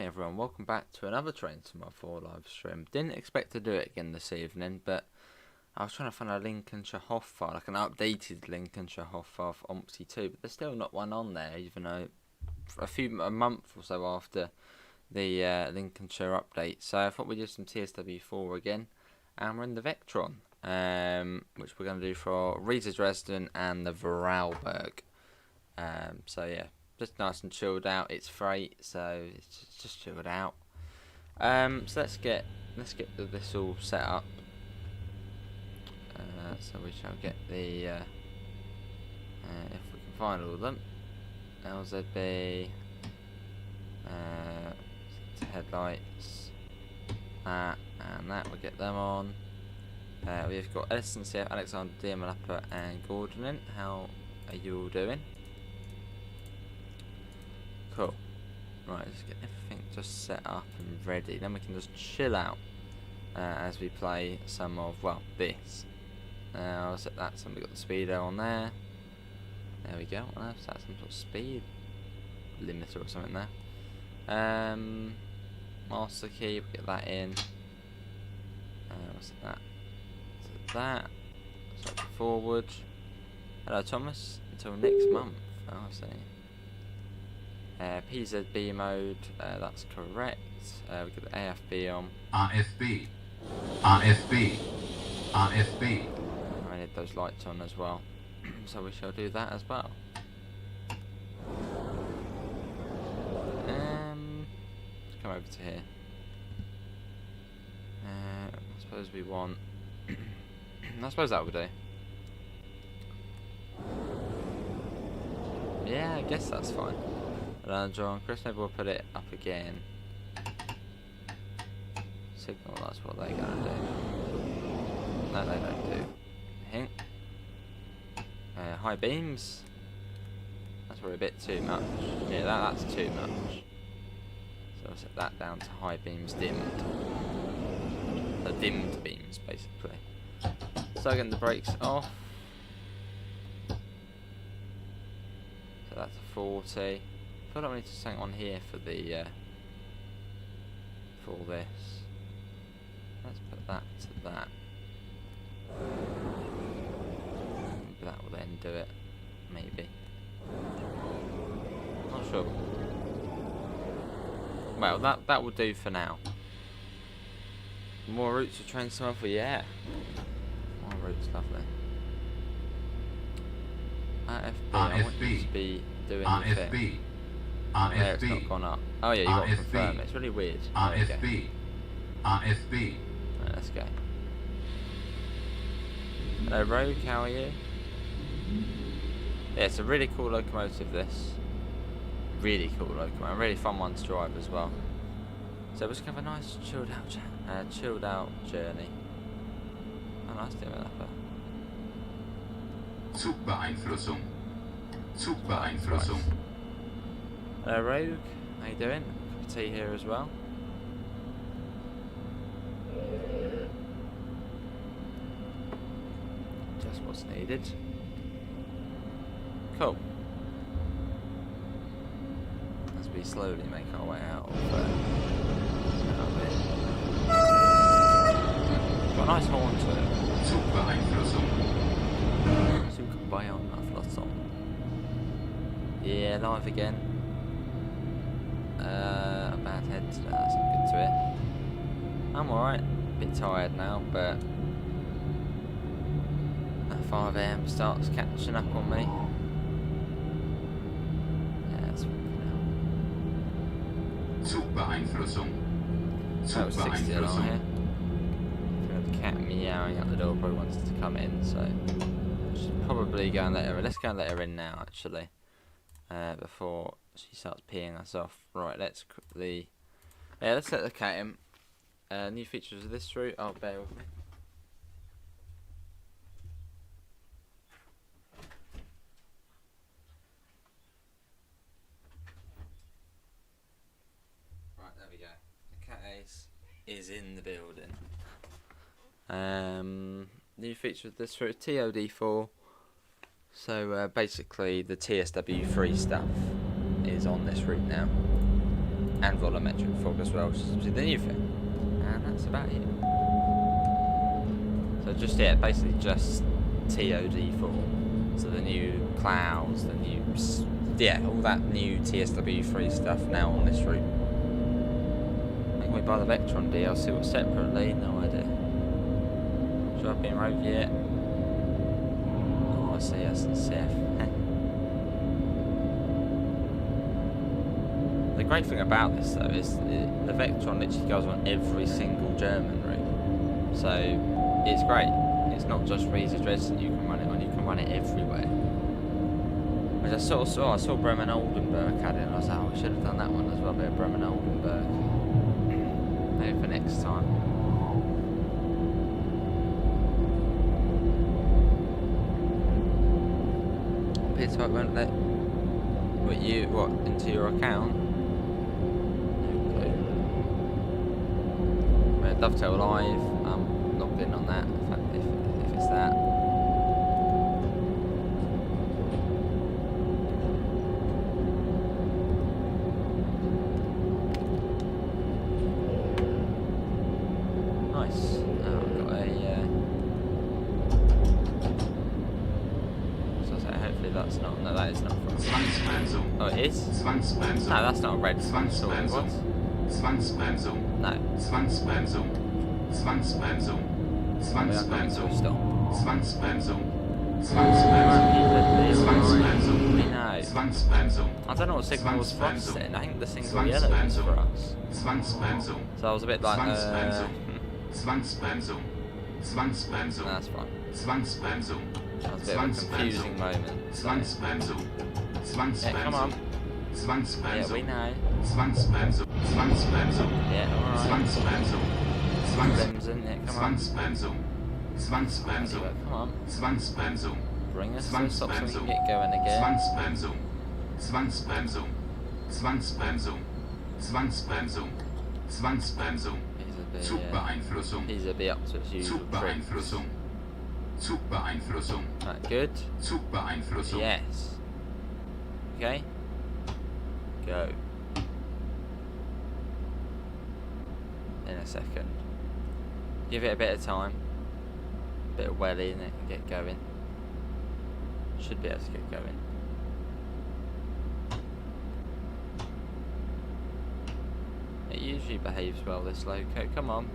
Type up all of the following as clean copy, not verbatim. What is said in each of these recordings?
everyone, welcome back to another Train to My 4 live stream. Didn't expect to do it again this evening, but I was trying to find a Lincolnshire Hoff file, like an updated Lincolnshire Hoff file for OMPSI 2, but there's still not one on there, even though a month or so after the Lincolnshire update. So I thought we'd do some TSW4 again, and we're in the Vectron, which we're going to do for Riesa, Dresden and the Vorarlberg. So yeah, just nice and chilled out. It's freight, so it's just chilled out. So let's get this all set up. So we shall get the if we can find all of them. LZB, headlights, that and that. We'll get them on. We've got Edison, CF, Alexander, Malappa and Gordon in. How are you all doing? Cool. Right, let's get everything just set up and ready. Then we can just chill out as we play some of, well, this. I'll set that so we've got the speedo on there. There we go. I'll set some sort of speed limiter or something there. Master key, we'll get that in. We'll set that to that. Start forward. Hello, Thomas. Until next month. Oh, I see. PZB mode, that's correct. We get the AFB on. RFB. I need those lights on as well. So we shall do that as well. Let's come over to here. I suppose we want... I suppose that will do. Yeah, I guess that's fine. John, Chris, maybe we'll put it up again. Signal, that's what they're gonna do. No, they don't do. Hint. High beams. That's probably a bit too much. Yeah, that's too much. So I'll set that down to high beams dimmed. So dimmed beams, basically. So getting the brakes off. So that's a 40. I feel like we need to something on here for the for all this. Let's put that to that. That will then do it, maybe. Not sure. Well, that will do for now. More routes for train stuff, yeah. More routes, lovely. RFB, I want you to be doing the thing. Yeah, it's not gone up. Oh yeah, you got to confirm it. It's really weird. RFB. Right, let's go. Hello Rogue, how are you? Yeah, it's a really cool locomotive this. Really cool locomotive. Really fun one to drive as well. So we're just gonna have a nice chilled out journey. Oh, nice doing that. Zugbeeinflussung. Hello Rogue, how you doing? Cup of tea here as well. Just what's needed. Cool. As we slowly make our way out of it. Got a nice horn to it. Zugbeeinflussung. Yeah, live again. A bad head today, that's not good to hear. I'm alright, a bit tired now, but that 5 AM starts catching up on me. Yeah, that's Zugbeeinflussung. That was 60 along here. The cat meowing at the door probably wants to come in, so I should probably go and let her in. Let's go and let her in now, actually. Before she starts peeing us off. Right, let's quickly... Yeah, let's let the cat in. New features of this route. Oh, bear with me. Right, there we go. The cat ace is in the building. New feature of this route, TOD4. So basically the TSW3 stuff is on this route now. and volumetric fog as well, which is the new thing. And that's about it. So just, yeah, basically just TOD4. So the new clouds, the new, yeah, all that new TSW3 stuff now on this route. Can we buy the Vectron DLC or separately? No idea. Should I be in road yet? Oh, I see us and Seth. The great thing about this though is the Vectron literally goes on every single German route. So it's great. It's not just Riesa Dresden you can run it on, you can run it everywhere. Which I saw Bremen Oldenburg had it, and I was like, oh, I should have done that one as well, a bit of Bremen Oldenburg. Maybe for next time. Peter, I won't let what into your account. Dovetail Live, I'm logged in on that, in fact, if it's that. Nice. Now I've got a, so hopefully that's not, no, that is not from. Oh, it is? No, that's not a red sword. What? Zwangsbremsung. No. Zwangsbremsung. Zwangsbremsung. Zwangsbremsung. Zwangsbremsung. Zwangsbremsung. We know. Zwangsbremsung. I don't know what signal was for us then. I think the single yellow was for us. Zwangsbremsung. So I was a bit like, Zwangsbremsung. Zwangsbremsung. Zwangsbremsung. That's fine. Zwangsbremsung. That was a bit of a confusing moment. Zwangsbremsung. Yeah, come on. Zwangsbremsung. Yeah, we know. Zwangsbremsung. Zwangsbremsung. Yeah, alright. Zwangsbremsung. Bremsen, yeah, come on. Zwangsbremsung. Zwangsbremsung. Come on. Zwangsbremsung. Bring us to a stop so we can get going again. Zwangsbremsung. Zwangsbremsung. Zwangsbremsung. Zwangsbremsung. Zwangsbremsung. Zugbeeinflussung. He's a bit up to his usual tricks. Zugbeeinflussung. Zugbeeinflussung. Right, good. Zugbeeinflussung. Yes. Okay. Go. In a second. Give it a bit of time. Bit of welly in it and get going. Should be able to get going. It usually behaves well, this loco. Come on.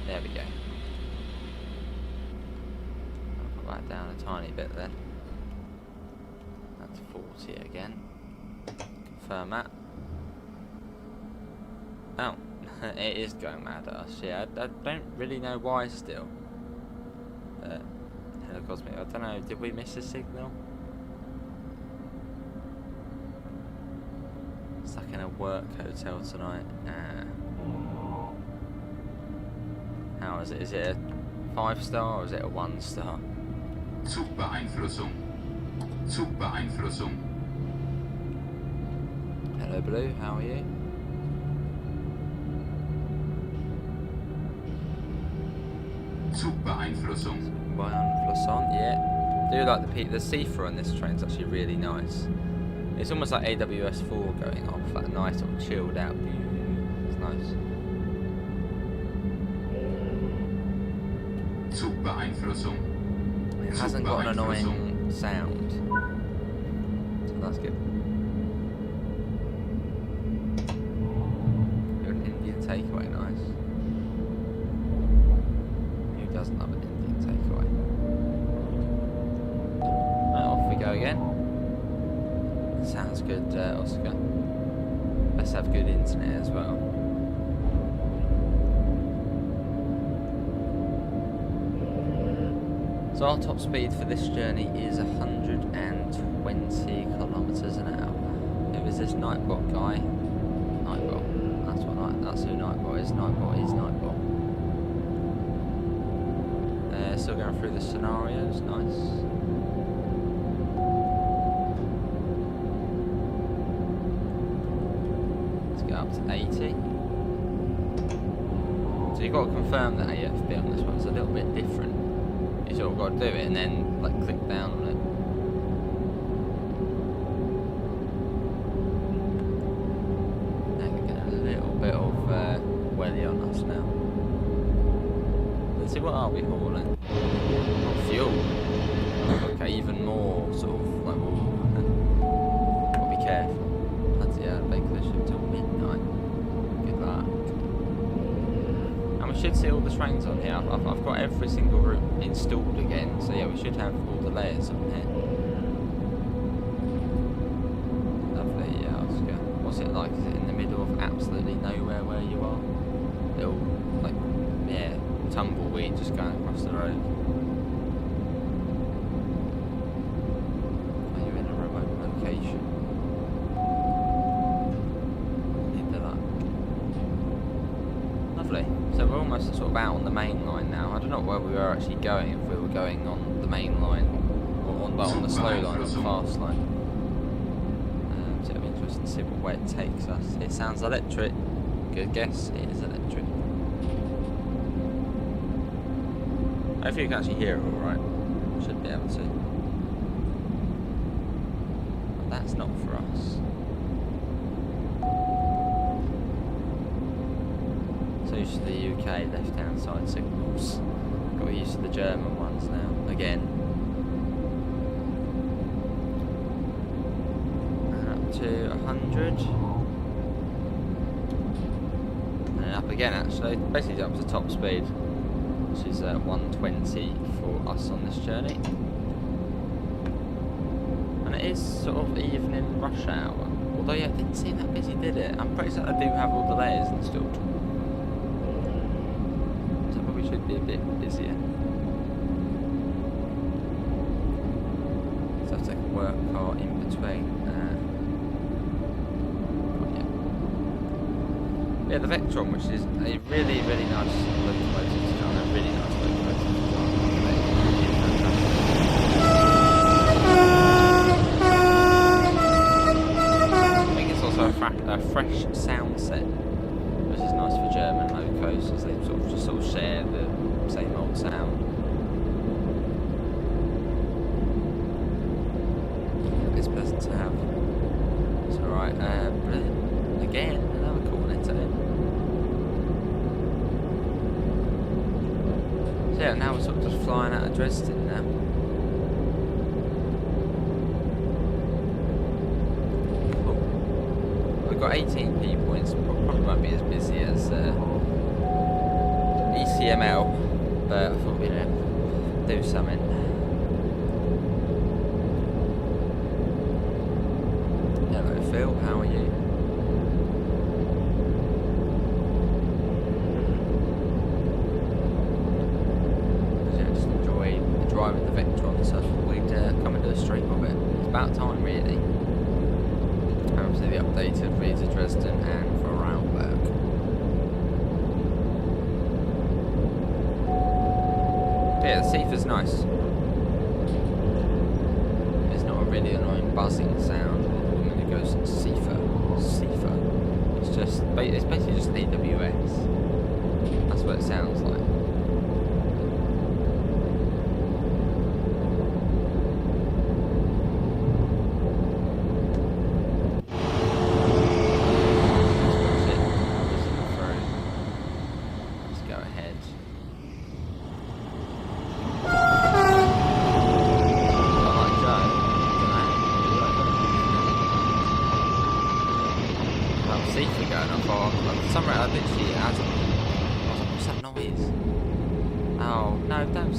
There we go. I'll put that down a tiny bit then. That's 40 again. Confirm that. Oh, it is going mad at us. Yeah, I don't really know why still. But hello Cosmic, I don't know, did we miss a signal? Stuck in a work hotel tonight. How is it? Is it a 5-star or is it a 1-star? Zugbeeinflussung. Zugbeeinflussung. Hello Blue, how are you? Zugbeeinflussung. Beeinflussung, yeah. I do like the see-through on this train is actually really nice. It's almost like AWS4 going off, that nice sort of chilled out view. It's nice. Zugbeeinflussung. It hasn't got an annoying sound. So that's good. You're an Indian takeaway, nice. Who doesn't love an Indian takeaway? Right, off we go again. Sounds good, Oscar. Let's have good internet as well. So our top speed for this journey is 120 kilometers an hour. Who is this Nightbot guy? Nightbot. That's who Nightbot is. Nightbot is Nightbot. Still going through the scenarios. Nice. Up to 80. So you've got to confirm that AFB on this one. It's a little bit different. You sort of got to do it and then like click down on it. see, what are we hauling? Oh, fuel. Okay, even more sort of like, gotta be careful. Bloody hell, vacation till midnight. Good luck. And we should see all the trains on here. I've got every single route installed again, so yeah, we should have all the layers on here. Lovely, yeah, Oscar. What's it like? Is it in the middle of absolutely nowhere where you are? Little, like, yeah, tumbleweed just going across the road. Are you in a remote location? Need the luck. Lovely. So we're almost sort of out on the main line now. I don't know where we were actually going, if we were going on the main line or on the slow line or the fast line. So it'll be interesting to see what way it takes us. It sounds electric. Good guess, it is electric. Hopefully you can actually hear it alright. Should be able to. But that's not for us. So used to the UK left hand side signals. Got used to the German ones now. Again. And up to 100. And up again actually. Basically up to top speed. Which is 120 for us on this journey. And it is sort of evening rush hour. Although yeah, it didn't seem that busy, did it? I'm pretty certain I do have all the layers installed. So probably should be a bit busier. So I'll take a work car in between. Yeah, the Vectron, which is a really, really nice locomotive to drive, a really nice locomotive to drive. I think it's also a fresh sound set, which is nice for German locos, as they sort of share the same old sound. It's pleasant to have. It's alright. Again, another cornet in. So yeah, now we're sort of just flying out of Dresden now. Cool. We've got 18 people, it probably won't be as busy as ECML, but I thought we'd do something. Hello Phil, how are you? Driving the Vectron, so I thought we'd come and do a stream of it. It's about time, really. Obviously, the updated Riesa, Dresden, and Vorarlberg. Yeah, the Seifer's nice. It's not a really annoying buzzing sound when it goes Seifer. It's basically just AWS. That's what it sounds like.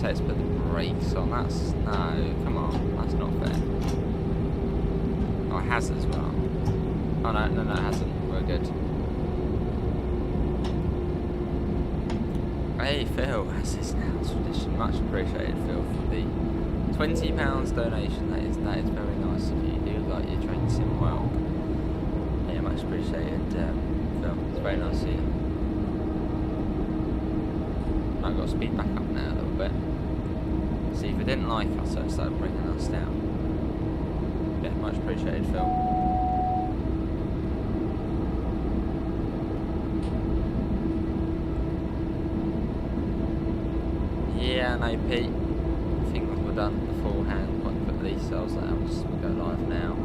Let's put the brakes on. No, come on, that's not fair. Oh, it has as well. Oh no, it hasn't. We're good. Hey Phil, as is now tradition. Much appreciated, Phil, for the £20 donation. That is very nice of you. You do like your train sim well. Yeah, much appreciated, Phil. It's very nice of you. I've got to speed back up now a little bit. See, if it didn't like us, so it started bringing us down. Yeah, much appreciated, Phil. Yeah, no, Pete. Things were done beforehand quite quickly, so I was like, we'll go live now.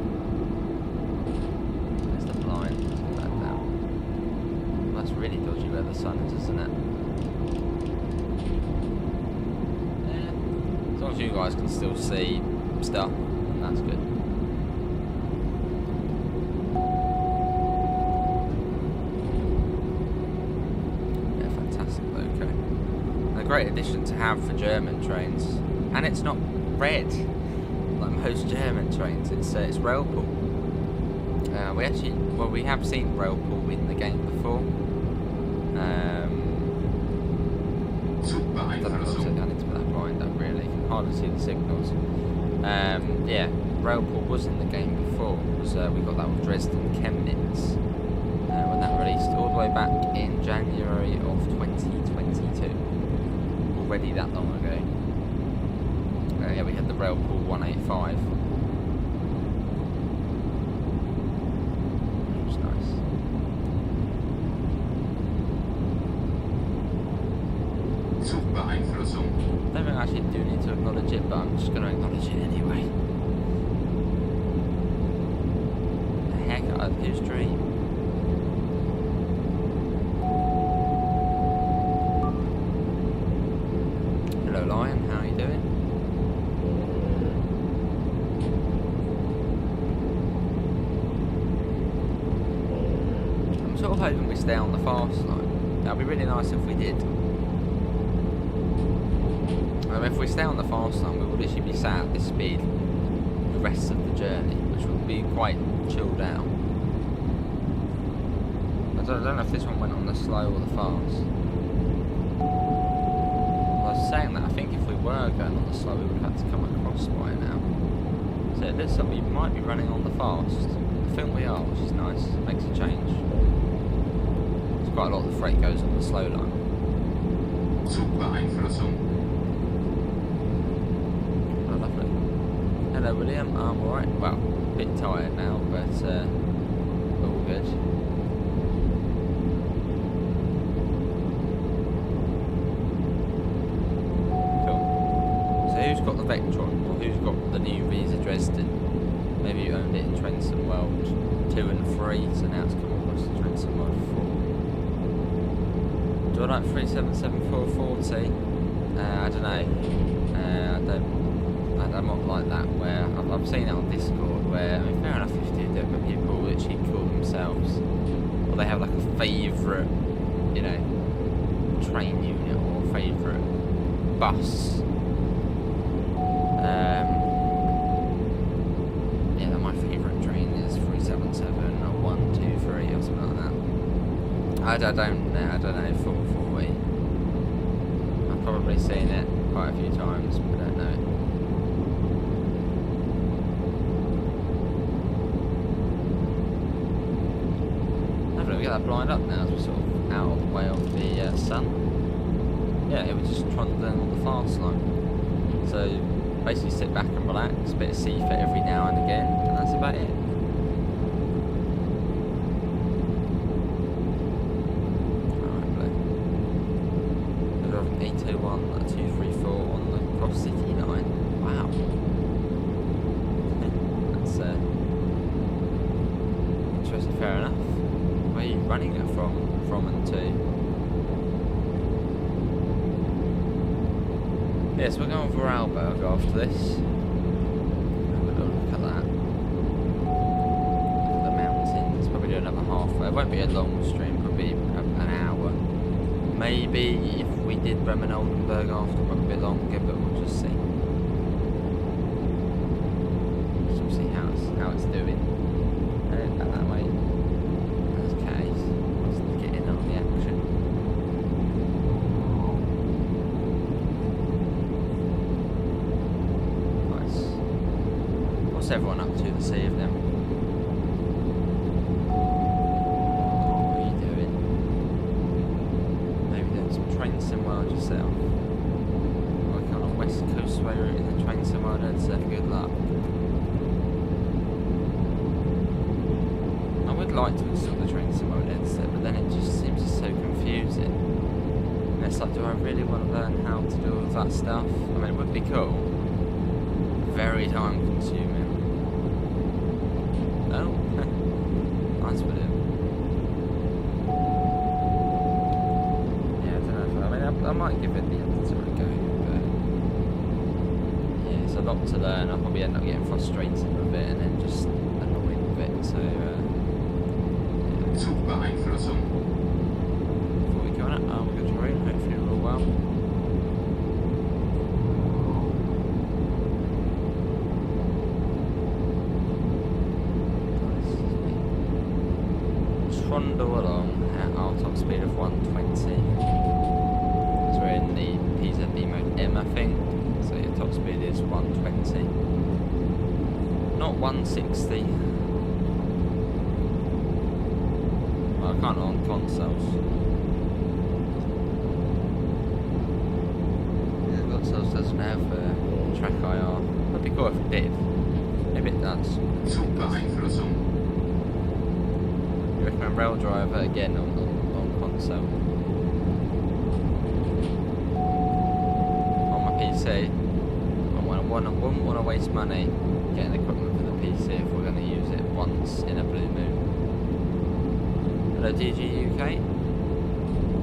There's the blind. Let's put that down. Well, that's really dodgy where the sun is, isn't it? as you guys can still see stuff, that's good. Yeah, fantastic loco. And a great addition to have for German trains. And it's not red like most German trains, it's rail pool. We have seen rail pool in the game before. I don't know if I need to put that blind up really, you can hardly see the signals. Yeah, rail pool was in the game before, because we got that with Dresden Chemnitz when that released all the way back in January of 2022. Already that long ago. Yeah, we had the rail pool 185. Zugbeeinflussung. I don't think I actually do need to acknowledge it, but I'm just going to acknowledge it anyway. The heck out of his dream. Hello Lion, how are you doing? I'm sort of hoping we stay on the fast line. That'd be really nice if we did. If we stay on the fast line, we will literally be sat at this speed the rest of the journey, which would be quite chilled out. I don't know if this one went on the slow or the fast. I was saying that I think if we were going on the slow, we would have to come across by now. So it looks like we might be running on the fast. I think we are, which is nice. Makes a change. There's quite a lot of the freight goes on the slow line. Zugbeeinflussung. Hello William, I'm alright. Well, a bit tired now, but all good. Cool. So who's got the Vectron, or who's got the new Riesa Dresden? Maybe you owned it in Trenson World 2 and 3, so now it's come across to Trenson World 4. Do I like 377440? I don't know. I'm not like that, where I've seen it on Discord where, I mean, fair enough if you do it, but people literally call themselves, or they have like a favourite, you know, train unit or favourite bus. Yeah, my favourite train is 377 or 123 or something like that. I don't know, 440. I've probably seen it quite a few times, but I don't know it. We get that blind up now as we're sort of out of the way of the sun. Yeah, it was just trundling on the fast line. So basically sit back and relax, a bit of seafit every now and again, and that's about it. Alright, blue. We're driving 801 234 on the Cross City line. Wow. That's interesting, fair enough. Where are you running it from and to? Yes, we're going for Vorarlberg after this. Have a little look at that. Look at the mountains. Probably do another halfway. It won't be a long stream, probably an hour. Maybe if we did Bremen Oldenburg after, it might be a bit longer, but we'll just see. Just we'll see how it's doing. And back that way. What's everyone up to this evening? What are you doing? Maybe doing some train sim world yourself. Working on a West Coast way route in the train sim world, I'd say good luck. I would like to install the train sim world headset, but then it just seems so confusing. And it's like, do I really want to learn how to do all of that stuff? I mean, it would be cool. Very time consuming. Oh, nice with him. Yeah, I don't know. I mean, I might give it the editor a go, but lot to learn. I'll probably end up getting frustrated with it and then just annoyed with it. So, yeah. Zugbeeinflussung. Before we go on it, we'll go to room. Hopefully we're all well. Trundle along at our top speed of 120. So we're in the PZB mode M, I think. So your top speed is 120, not 160. Well, I can't on consoles. Yeah, consoles doesn't have track IR. That'd be cool if it did. Maybe it does. Zugbeeinflussung. You recommend Rail Driver again on console? On my PC, I wouldn't want to waste money getting equipment for the PC if we're going to use it once in a blue moon. Hello DG UK.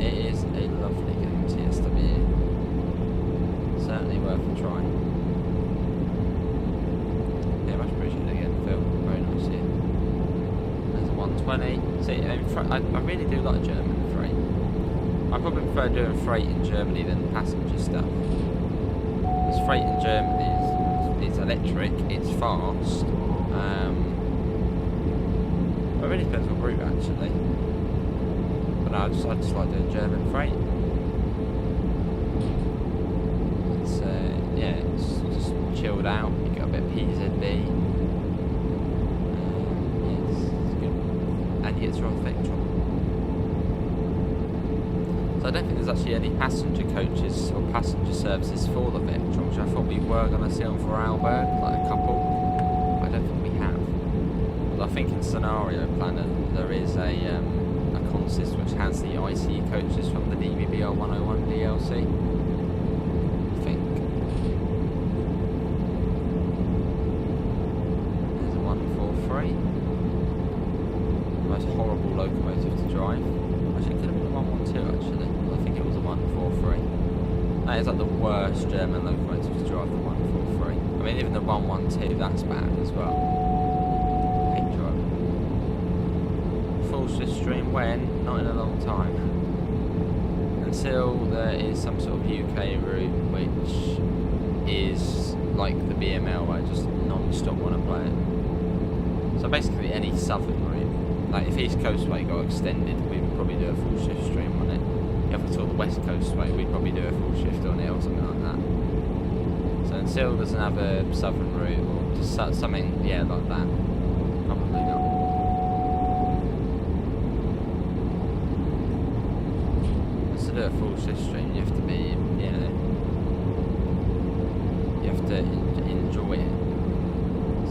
It is a lovely game, TSW. Certainly worth a try. Yeah, much appreciated again, Phil. Very nice here. There's a 120. See, I really do like German freight. I probably prefer doing freight in Germany than passenger stuff. Because freight in Germany is electric, it's fast. It really depends on route actually. But no, I just like doing German freight. It's yeah, it's just chilled out. You got a bit of PZB. It's good, and you get to run Vectron. So I don't think there's actually any passenger coaches or passenger services for the Vectron, which I thought we were going to see on Vorarlberg, like a couple. I don't think we have. But I think in Scenario Planner there is a consist which has the IC coaches from the DBBR 101 DLC. I think. There's a 143. Most horrible locomotive to drive. Actually, it could have been a 112 actually. I think it was a 143. That is like the worst German locomotive to drive, the 143. I mean, even the 112, that's bad as well. I hate driving. Full Swift stream when? Not in a long time. Until there is some sort of UK route which is like the BML where I just non-stop want to play it. So basically any southern route. Like if East Coastway got extended, we would probably do a full shift stream on it. If we saw the West Coastway, we'd probably do a full shift on it or something like that. So until there's another southern route or just something, yeah, like that, probably not. Just to do a full shift stream, you have to be, you know, you have to enjoy it.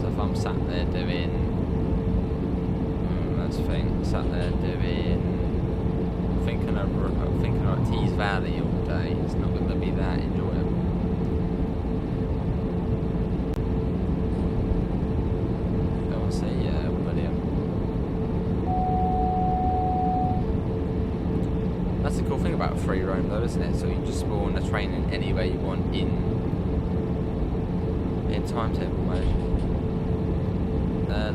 So if I'm sat there doing, sat there doing, thinking of Tees Valley all day, it's not going to be that enjoyable. I want to say, yeah, William. That's the cool thing about free roam though, isn't it? So you can just spawn a train in anywhere you want in timetable mode.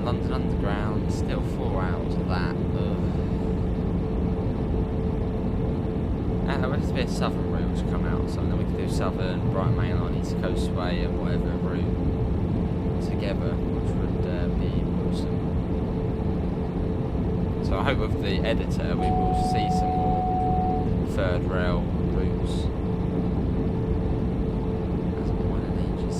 London Underground, still 4 hours of that. There has to be a southern route which come out, so then we can do southern, Brighton Mainline, East Coastway, and whatever route together, which would be awesome. So I hope with the editor we will see some more third rail routes. Hasn't been one in ages.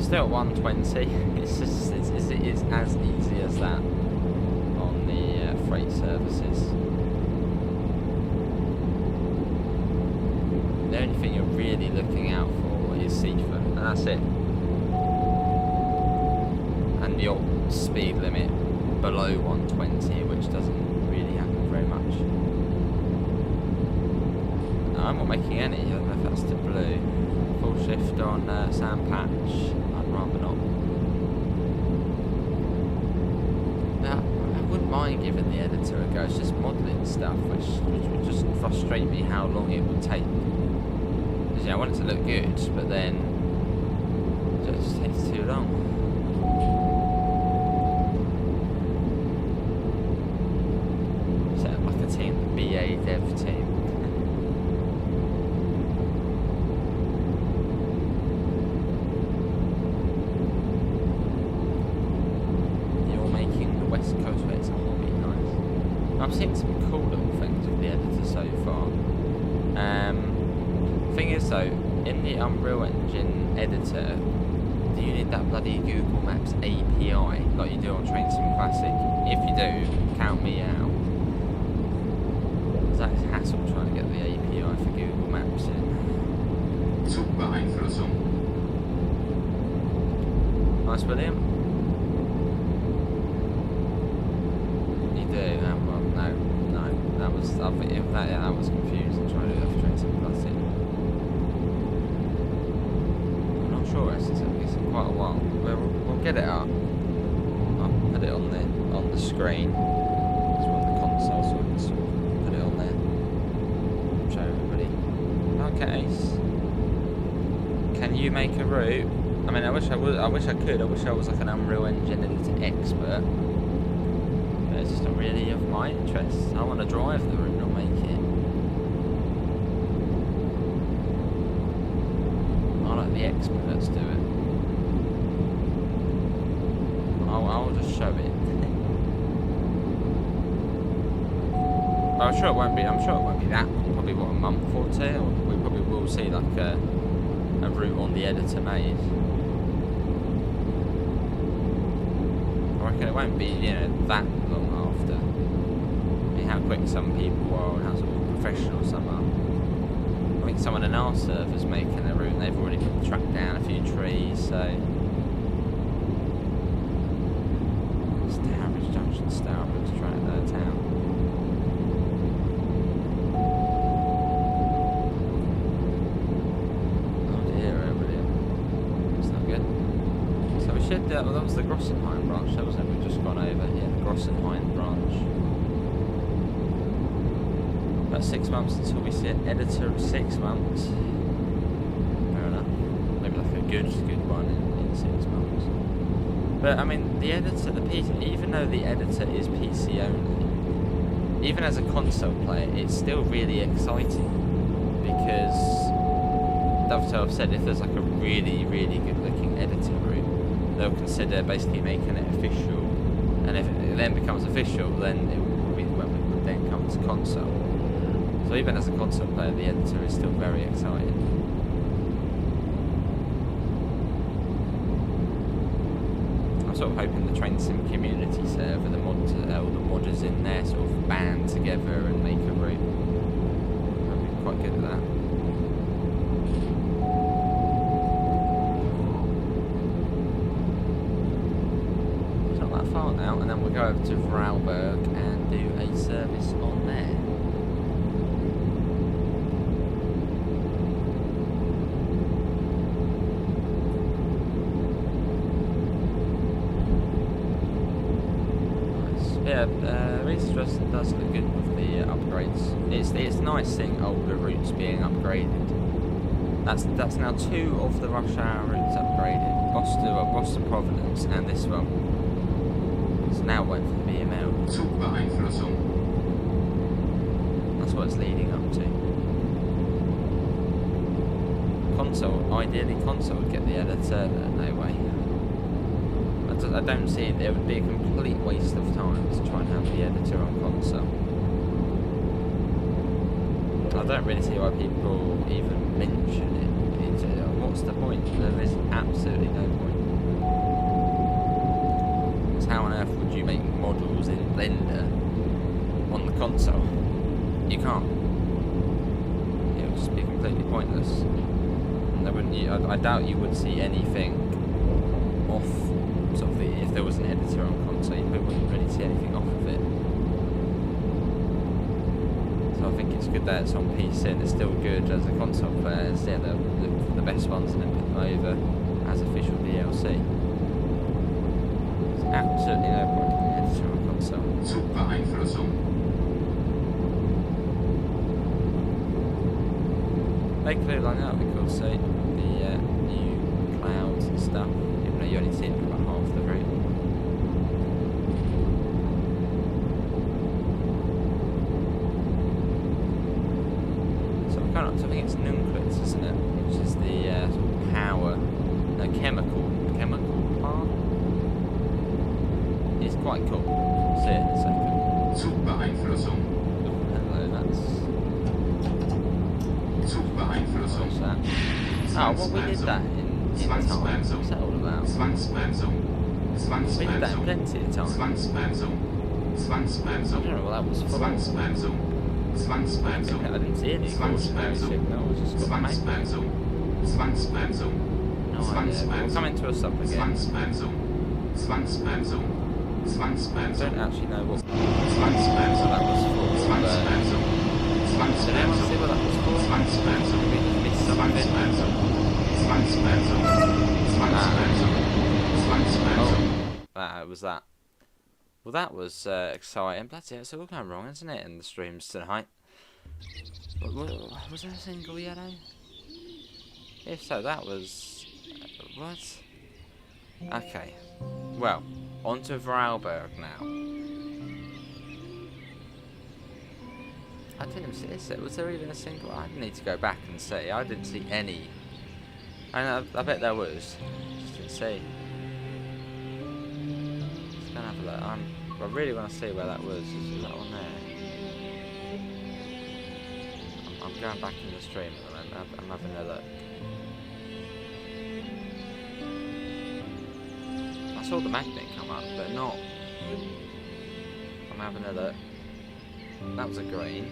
Still at 120. It's just it is as easy as that on the freight services. The only thing you're really looking out for is Seaford, and that's it. And your speed limit below 120, which doesn't really happen very much. No, I'm not making any. I don't know if that's to blue. Full shift on Sand Patch. I'd rather not. I wouldn't mind giving the editor a go. It's just modelling stuff, which would just frustrate me how long it would take. Because I want it to look good, but then it just takes too long. Set up like a team, the BA dev team. I've seen some cool little things with the editor so far. Thing is though, in the Unreal Engine editor, do you need that bloody Google Maps API like you do on Train Sim Classic? If you do, count me out. Because that's hassle trying to get the API for Google Maps in. Zugbeeinflussung. Nice, William. You do, well, no, that was, I think that was confusing trying to do that for Train Sim Classic. I'm not sure, it's in quite a while. We'll get it up. I'll put it on the screen. It's on the console, so I can sort of put it on there. Show everybody. Okay, Ace. Can you make a route? I mean, I wish I could. I wish I was like an Unreal Engine editor expert. It's just not really of my interest. I want to drive the route, not make it. I let the experts do it. I'll just show it. I'm sure it won't be that long. Probably what, a month or two. Or we probably will see like a route on the editor made. I reckon it won't be, that long after. I mean, how quick some people are and how sort of professional some are. I think someone in our server's making a route and they've already tracked down a few trees, so... Stourbridge Junction, Stourbridge, town. Oh dear, everybody. That's not good. So we should, well, that was the Grossenheim branch, that was it, we've just gone over, yeah, the Grossenheim branch. About 6 months until we see an editor of 6 months. Fair enough. Maybe like a good one in 6 months. But I mean, the editor, even though the editor is PC only, even as a console player, it's still really exciting. Because, I've said, if there's like a really, really good looking editor route, they'll consider basically making it official, and if it then becomes official, then it will be when it would then come to console. So even as a console player, the editor is still very exciting. I'm sort of hoping the Train Sim community server, all the modders in there sort of band together and make a route. I'll be quite good at that. Far now, and then we'll go over to Vorarlberg and do a service on there. Nice. Yeah, Riesa Dresden does look good with the upgrades. It's nice seeing older routes being upgraded. That's now 2 of the rush hour routes upgraded. Boston Providence and this one. Now went for the BML. Zugbeeinflussung. That's what it's leading up to. Ideally console would get the editor, no way. I don't see it, would be a complete waste of time to try and have the editor on console. I don't really see why people even mention it. What's the point? There is absolutely no point. How on earth would you make models in Blender on the console? You can't. It would just be completely pointless. And I doubt you would see anything off sort of if there was an editor on console. You wouldn't really see anything off of it. So I think it's good that it's on PC and it's still good as a console player. It's the best ones and then put them over as official DLC. Absolutely no point in editor on console. Zugbeeinflussung. They clear line out, we could see the new clouds and stuff, even though you only see it for about half the route. So we're going up to, I think it's Nunclitz, isn't it? Which is the sort of power, no, chemical plant. It's quite cool. See it in a second. Zugbeeinflussung. Hello, that's... Zugbeeinflussung. What's that? Oh, well, we did that in time. What's that all about? Zwangsbremsung. We did that in plenty of time. Zwangsbremsung. I Zwangsbremsung. don't know what that was for. Zwangsbremsung. Zwangsbremsung. I didn't see any cautionary signal, I just got the magnet. Zwangsbremsung. Zwangsbremsung. No idea. We're coming to a stop again. Zwangsbremsung. Zwangsbremsung. I Zwangsbremsung. don't actually know what Zwangsbremsung. that was for. Zwangsbremsung. Did anyone see what that was for? Zwangsbremsung. Did we miss something? Zwangsbremsung. Zwangsbremsung. Zwangsbremsung. Zwangsbremsung. It was that. Well, that was exciting. That's it. It's all going wrong, isn't it, in the streams tonight? Was there a single yellow? If so, that was... what? Okay. Well, on to Vorarlberg now. I didn't see this. Was there even a single? I need to go back and see. I didn't see any. I bet there was. Just didn't see. Just gonna have a look. I really want to see where that was. Is that on there? I'm going back in the stream at the moment. I'm having a look. I saw the magnet come up, but not. I'm having a look. That was a green.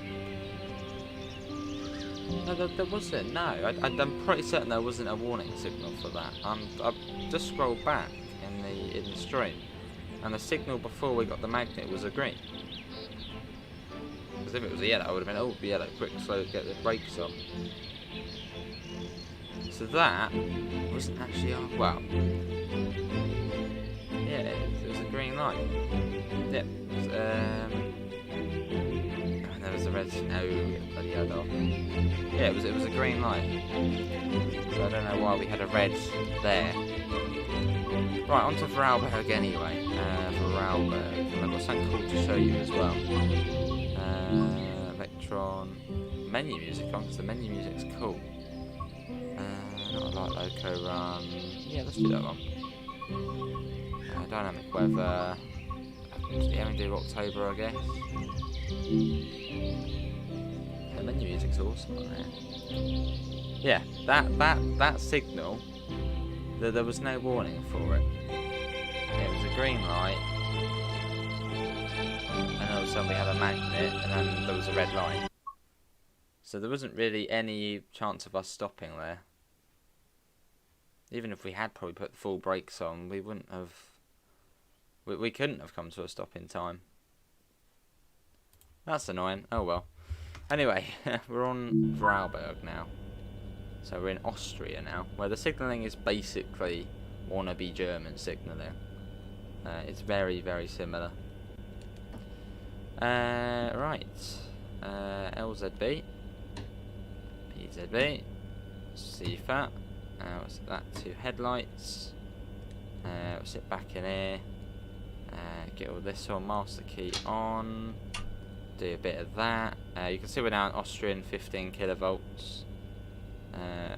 No, there wasn't. No, I'm pretty certain there wasn't a warning signal for that. I've just scrolled back in the stream, and the signal before we got the magnet was a green. Because if it was a yellow, I would have been, oh, yellow, quick, slow, get the brakes on. So that wasn't actually our, well, yeah, it was a green light. Yep. And there was a red, no, bloody other. Yeah, it was a green light. So I don't know why we had a red there. Right, on to Vorarlberg anyway. Vorarlberg. And I've got something cool to show you as well. Vectron. Menu music on, because the menu music's cool. Not a light loco run. Yeah, let's do that one. Dynamic weather. Yeah, we do October, I guess. The menu music's awesome on there. Yeah, that signal, there was no warning for it. It was a green light, and all of a sudden we had a magnet, and then there was a red light. So there wasn't really any chance of us stopping there. Even if we had probably put the full brakes on, we wouldn't have. We couldn't have come to a stop in time. That's annoying. Oh well. Anyway, we're on Vorarlberg now. So we're in Austria now, where the signalling is basically wannabe German signalling. It's very, very similar. Right. LZB. PZB. CFAT. What's that? 2 headlights. We'll sit back in here. Get all this on, master key on, do a bit of that. You can see we're now in Austrian 15 kilovolts.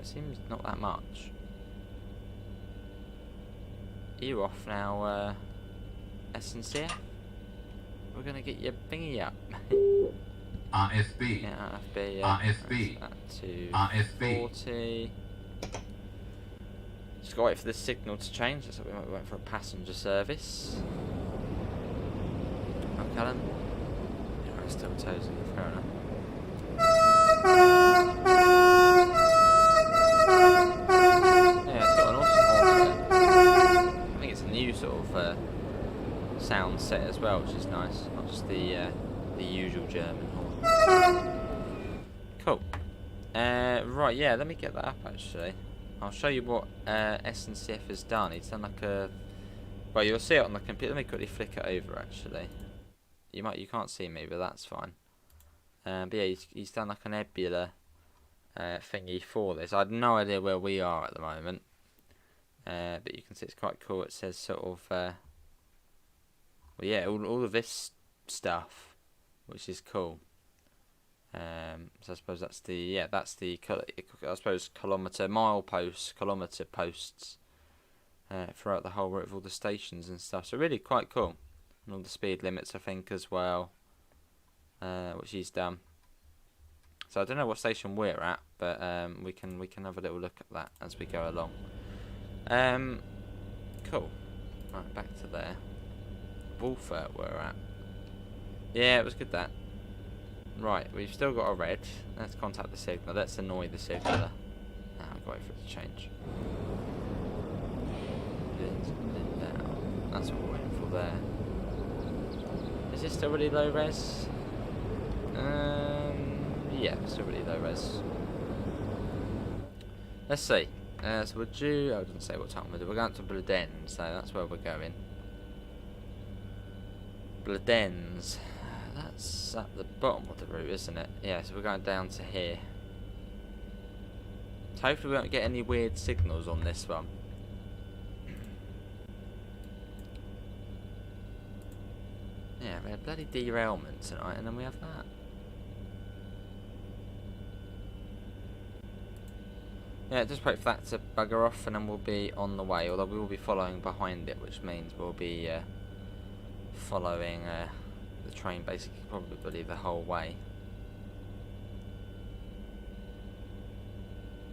Seems not that much. Are you off now, SNCF? We're gonna get your thingy up. AFB. Yeah, AFB, yeah. AFB. To AFB. 40. Just gotta wait for the signal to change. Looks like we might be waiting for a passenger service. Oh, Callum. Yeah, I'm still toasting. Fair enough. Yeah, it's got an awesome horn. I think it's a new sort of sound set as well, which is nice. Not just the usual German horn. Cool. Right, yeah. Let me get that up actually. I'll show you what SNCF has done. It's done like a... Well, you'll see it on the computer. Let me quickly flick it over, actually. you can't see me, but that's fine. But yeah, he's done like a nebula thingy for this. I had no idea where we are at the moment, but you can see it's quite cool. It says sort of, well, yeah, all of this stuff, which is cool. So I suppose that's the I suppose kilometre posts throughout the whole route of all the stations and stuff. So really quite cool, and all the speed limits I think as well, which he's done. So I don't know what station we're at, but we can have a little look at that as we go along. Cool. Right, back to there. Wolfert we're at. Yeah, it was good that. Right, we've still got a red. Let's contact the signal. Let's annoy the signaller. I've got to wait for it to change. That's what we're waiting for there. Is this still really low res? Yeah, still really low res. Let's see. So we're due. I didn't say what time we're doing. We're going to Bludenz, so that's where we're going. Bludenz. That's at the bottom of the route, isn't it? Yeah, so we're going down to here. So hopefully we won't get any weird signals on this one. Yeah, we had bloody derailment tonight, and then we have that. Yeah, just wait for that to bugger off, and then we'll be on the way. Although we will be following behind it, which means we'll be following the train basically probably the whole way.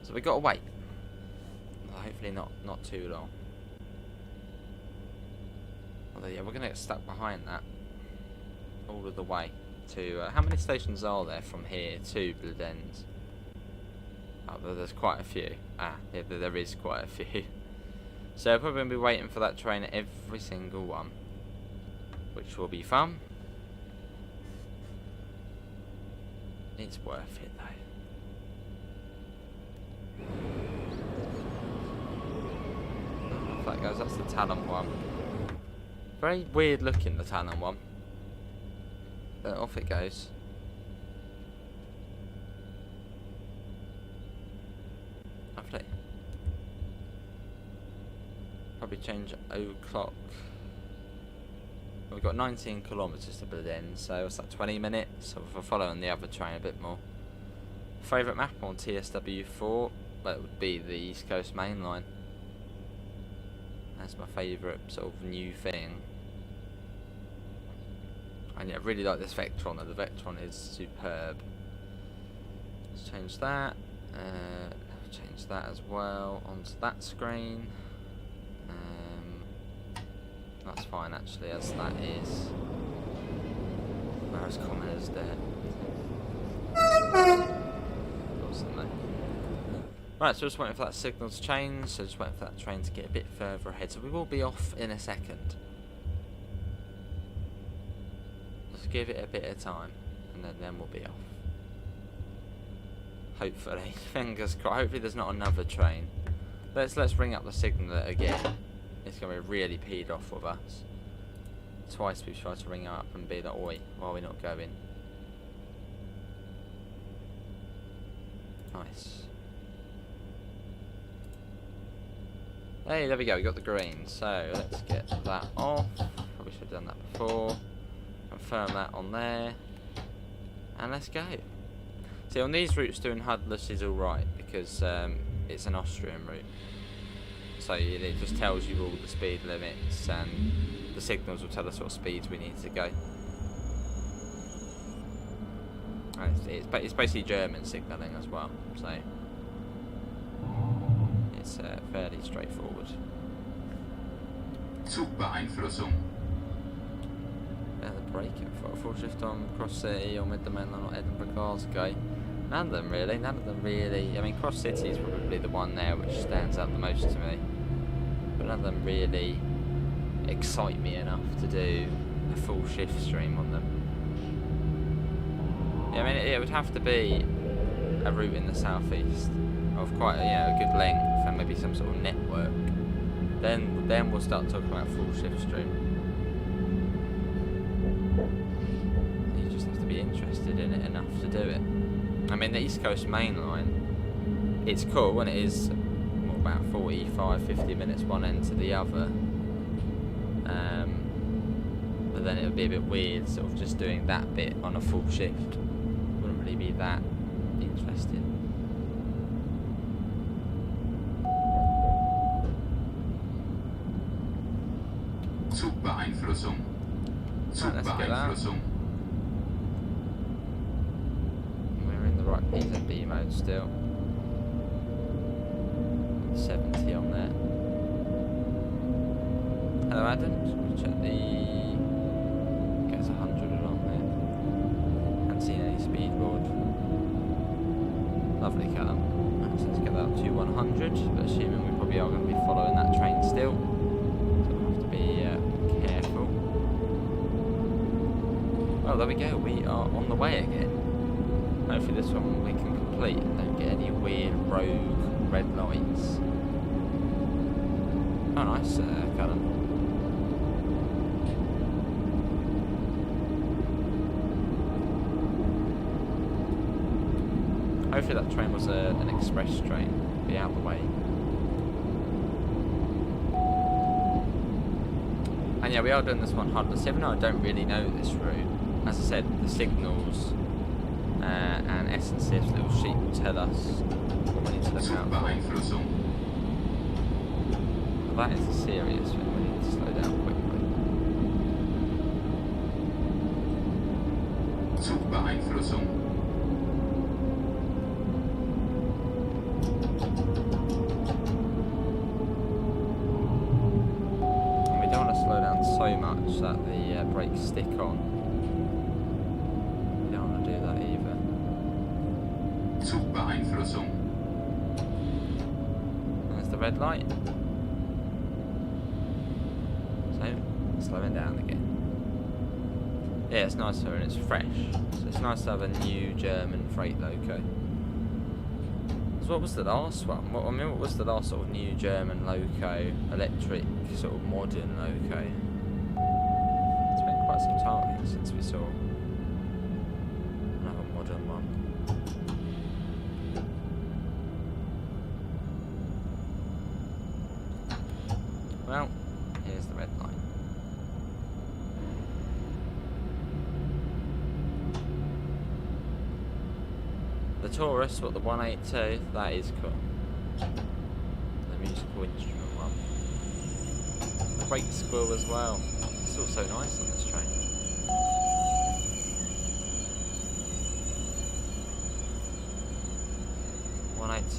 So we got to wait. Well, hopefully not too long. Although yeah, we're gonna get stuck behind that all of the way to. How many stations are there from here to Bludenz? Oh, there's quite a few. Yeah, there is quite a few. So we're probably gonna be waiting for that train at every single one, which will be fun. It's worth it though. If that goes, that's the Talon one. Very weird looking, the Talon one. But off it goes. Lovely. Probably change o'clock. We've got 19 kilometres to Bludenz, so what's that, 20 minutes? So if we're following the other train a bit more. Favourite map on TSW4? Well, it would be the East Coast Mainline. That's my favourite sort of new thing. And yeah, I really like this Vectron. The Vectron is superb. Let's change that. Change that as well onto that screen. That's fine actually, as that is. Whereas commas there. Right, so just waiting for that signal to change. So just waiting for that train to get a bit further ahead. So we will be off in a second. Just give it a bit of time, and then we'll be off. Hopefully, fingers crossed. Hopefully, there's not another train. Let's ring up the signaller again. It's going to be really peed off with us. Twice we've tried to ring up and be like, oi, why are we not going? Nice. Hey, there we go, we got the green. So, let's get that off. Probably should have done that before. Confirm that on there. And let's go. See, on these routes doing HUDless is alright, because it's an Austrian route. So it just tells you all the speed limits, and the signals will tell us what speeds we need to go. And it's basically German signalling as well, so it's fairly straightforward. Zugbeeinflussung. Yeah, the braking for full shift on Cross City or Mid the Mainline or Edinburgh Glasgow. None of them really. I mean, Cross City is probably the one there which stands out the most to me. But none of them really excite me enough to do a full shift stream on them. Yeah, I mean, it would have to be a route in the southeast of quite a good length and maybe some sort of network. Then we'll start talking about full shift stream. really interested in it enough to do it. I mean, the East Coast Mainline, it's cool, and it is about 45-50 minutes one end to the other. But then it would be a bit weird, sort of just doing that bit on a full shift. Wouldn't really be that interesting. Zugbeeinflussung. Zugbeeinflussung. We're in the right PZB mode still. 70 on there. Hello Adam, just check the... Gets 100 on there. Haven't seen any speed board. Lovely colour. So let's get that up to 100, but assuming we probably are going to be following that train still. So we'll have to be careful. Oh, there we go, we are on the way again. Hopefully this one we can complete and don't get any weird rogue red lights. Oh nice, Callum. Hopefully that train was an express train. Be out of the way. And yeah, we are doing this 100. Even though I don't really know this route, as I said, the signals and SNCF's little sheet will tell us what we need to look out for. Well, that is a serious thing. We need to slow down quickly. Zugbeeinflussung. So much that the brakes stick on. We don't want to do that either. Zugbeeinflussung. There's the red light. So, slowing down again. Yeah, it's nicer and it's fresh. So it's nice to have a new German freight loco. So what was the last one? What was the last sort of new German loco, electric, sort of modern loco? Quite some time since we saw another modern one. Well, here's the red line. The Taurus, what, the 182, that is cool. The musical instrument one. Great squirrel as well. It's all so nice on this train.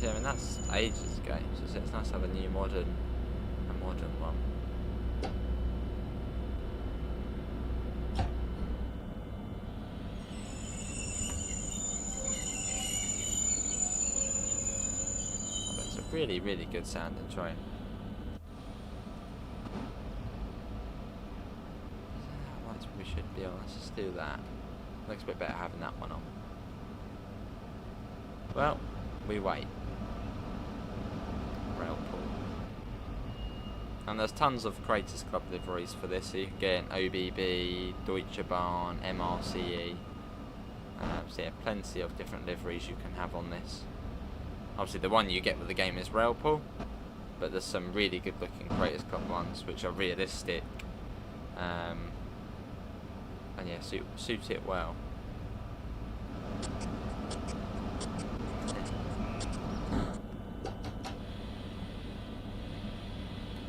I mean that's ages ago, so it's nice to have a new modern one. Oh, it's a really, really good sounding train. We should be on. Let's just do that. Looks a bit better having that one on. Well, we wait. Rail pool. And there's tons of Creators Club liveries for this. So you can get an OBB, Deutsche Bahn, MRCE. So yeah, plenty of different liveries you can have on this. Obviously the one you get with the game is Rail Pool, but there's some really good looking Creators Club ones which are realistic. And yeah, suit it well.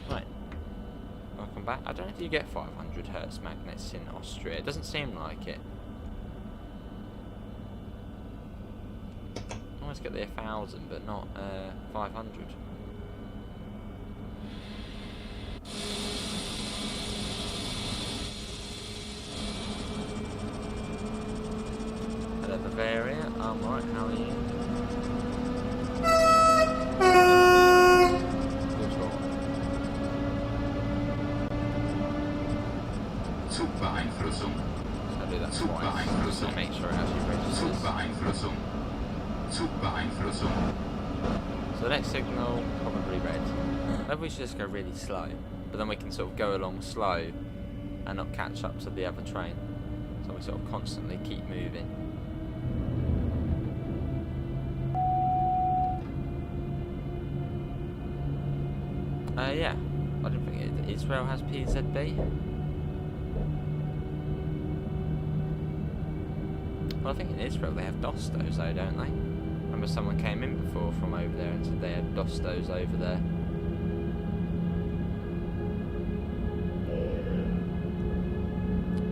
Right, welcome back. I don't know if you get 500 Hertz magnets in Austria. It doesn't seem like it. I always get the 1000, but not 500. Bavaria, I'm right, how are you? Zugbeeinflussung. I'll do that twice, so make sure it actually registers. Zugbeeinflussung. Zugbeeinflussung. So the next signal, probably red. Maybe we should just go really slow, but then we can sort of go along slow and not catch up to the other train. So we sort of constantly keep moving. Yeah, I don't think Israel has PZB. Well, I think in Israel they have Dostos though, don't they? Remember someone came in before from over there and said they had Dostos over there.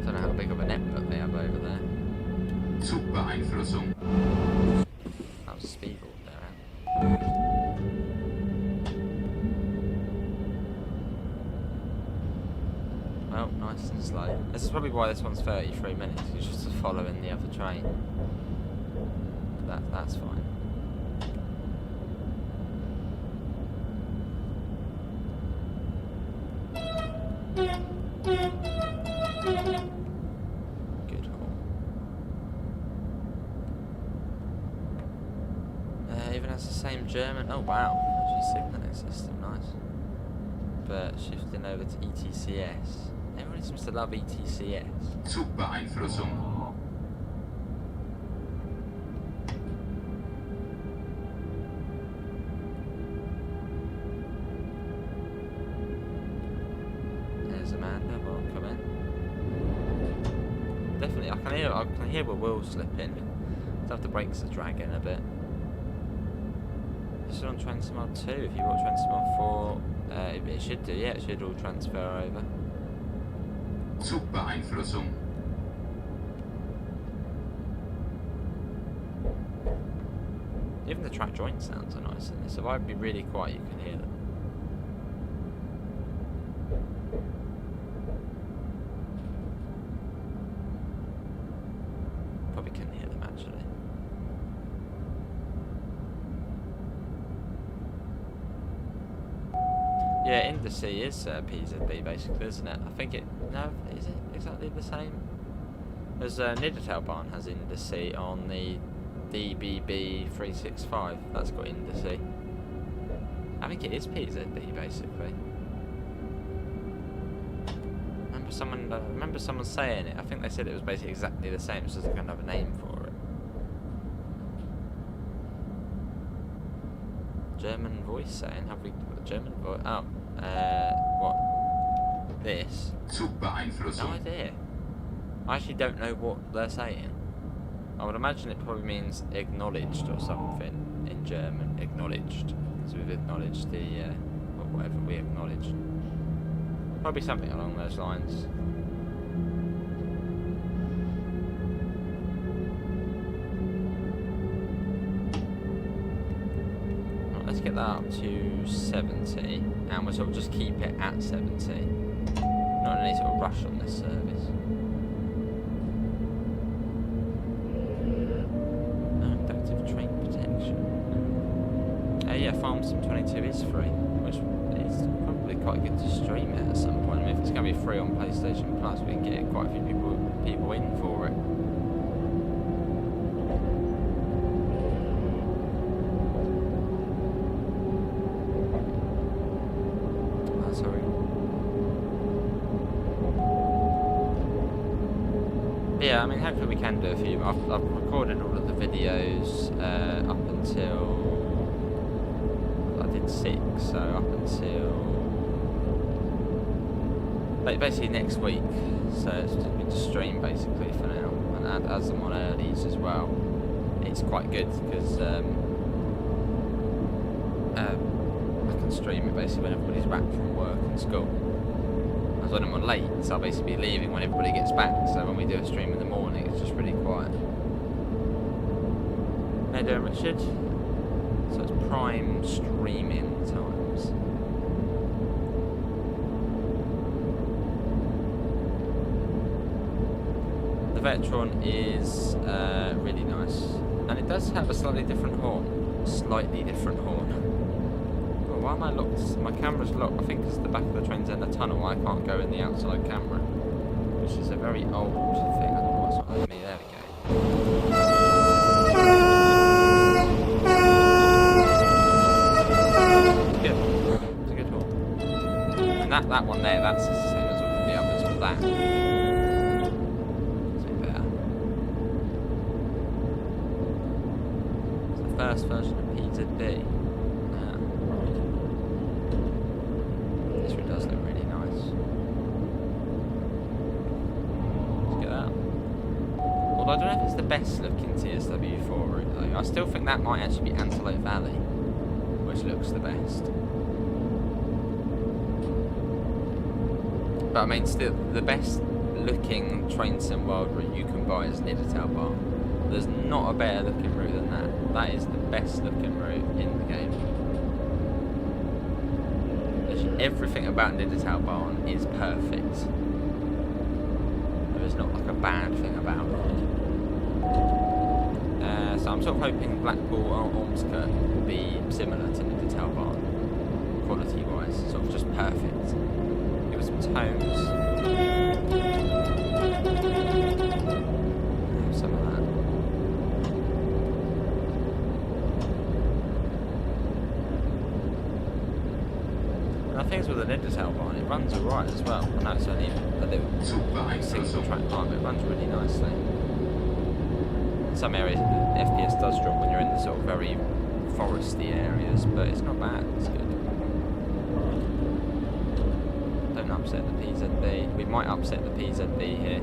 I don't know how big of a network they have over there. Zugbeeinflussung. That was a speedboard there. Well, nice and slow. This is probably why this one's 33 minutes. It's just following the other train. But that's fine. Good haul. Even has the same German. Oh wow, actually signalling system, nice. But shifting over to ETCS. Everybody seems to love ETCS. Zugbeeinflussung. There's Amanda, welcome in. Definitely, I can hear the wheels slipping. It's have the brakes are dragging a bit. It's still on Transmod 2. If you bought Transmod 4, it should do. Yeah, it should all transfer over. Zugbeeinflussung. Even the track joint sounds are nice in this. If I'd be really quiet, you can hear them. Probably couldn't hear them actually. Yeah, Industry is PZB basically, isn't it? I think it. No, is it exactly the same? As Niedertalbahn has Industry on the DBB 365. That's got Industry. I think it is PZB basically. Remember someone saying it. I think they said it was basically exactly the same. It's just they can't have a name for it. German voice saying, have we got a German voice? Oh, what? This? Zugbeeinflussung. No idea. I actually don't know what they're saying. I would imagine it probably means acknowledged or something in German. Acknowledged. So we've acknowledged the, whatever we acknowledged. Probably something along those lines. Let's get that up to 70, and we'll sort of just keep it at 70. Not any sort of rush on this service. Inductive train protection. Yeah, Farm Sim 22 is free, which is probably quite good to stream it at some point. I mean, if it's going to be free on PlayStation Plus, we can get quite a few people in for it. Yeah, I mean, hopefully we can do a few. I've recorded all of the videos up until I did 6, so up until basically next week. So it's just been to stream basically for now, and as I'm on earlies as well, it's quite good because I can stream it basically when everybody's back from work and school. When I'm on late, so I'll basically be leaving when everybody gets back, so when we do a stream in the morning it's just really quiet. How you doing, Richard? So it's prime streaming times. The Vectron is really nice, and it does have a slightly different horn. Why am I locked? My camera's locked. I think because the back of the train's in the tunnel, I can't go in the outside camera, which is a very old thing. I don't know what's wrong with me. There we go. Good. It's a good one. And that one there, that's the same as all the others for that. So first version of PZB. This one does look really nice. Let's get that. Although I don't know if it's the best looking TSW4 route though. I still think that might actually be Antelope Valley, which looks the best. But I mean, still, the best looking train sim world route you can buy is Niedertalbahn. There's not a better looking route than that. That is the best looking route in the game. Everything about Niedertalbahn is perfect. There is not like a bad thing about it. So I'm sort of hoping Blackpool or Ormskirk will be similar to Niedertalbahn, quality wise, sort of just perfect. Give us some tones. Some of that. And I think it's with the Niedertalbahn, it runs alright as well. I know it's only a little single track line, but it runs really nicely. In some areas the FPS does drop when you're in the sort of very foresty areas, but it's not bad, it's good. Don't upset the PZB. We might upset the PZB here.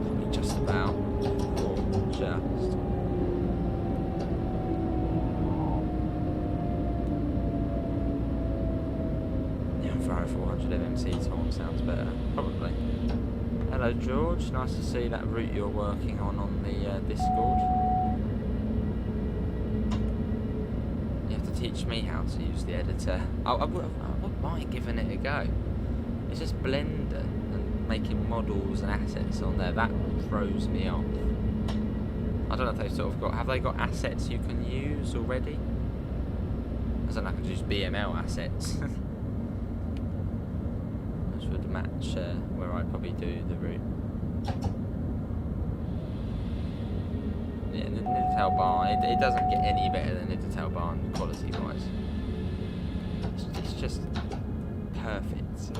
Probably just about. Or just. Yeah, 400 MMC Tom sounds better. Probably. Hello George, nice to see that route you're working on the Discord. You have to teach me how to use the editor. I wouldn't mind giving it a go. It's just Blender and making models and assets on there. That throws me off. I don't know if they've sort of got... Have they got assets you can use already? I don't know, I could use BML assets. Which would match where I'd probably do the route. Yeah, Niedertalbahn, it doesn't get any better than Niedertalbahn quality wise. It's just perfect.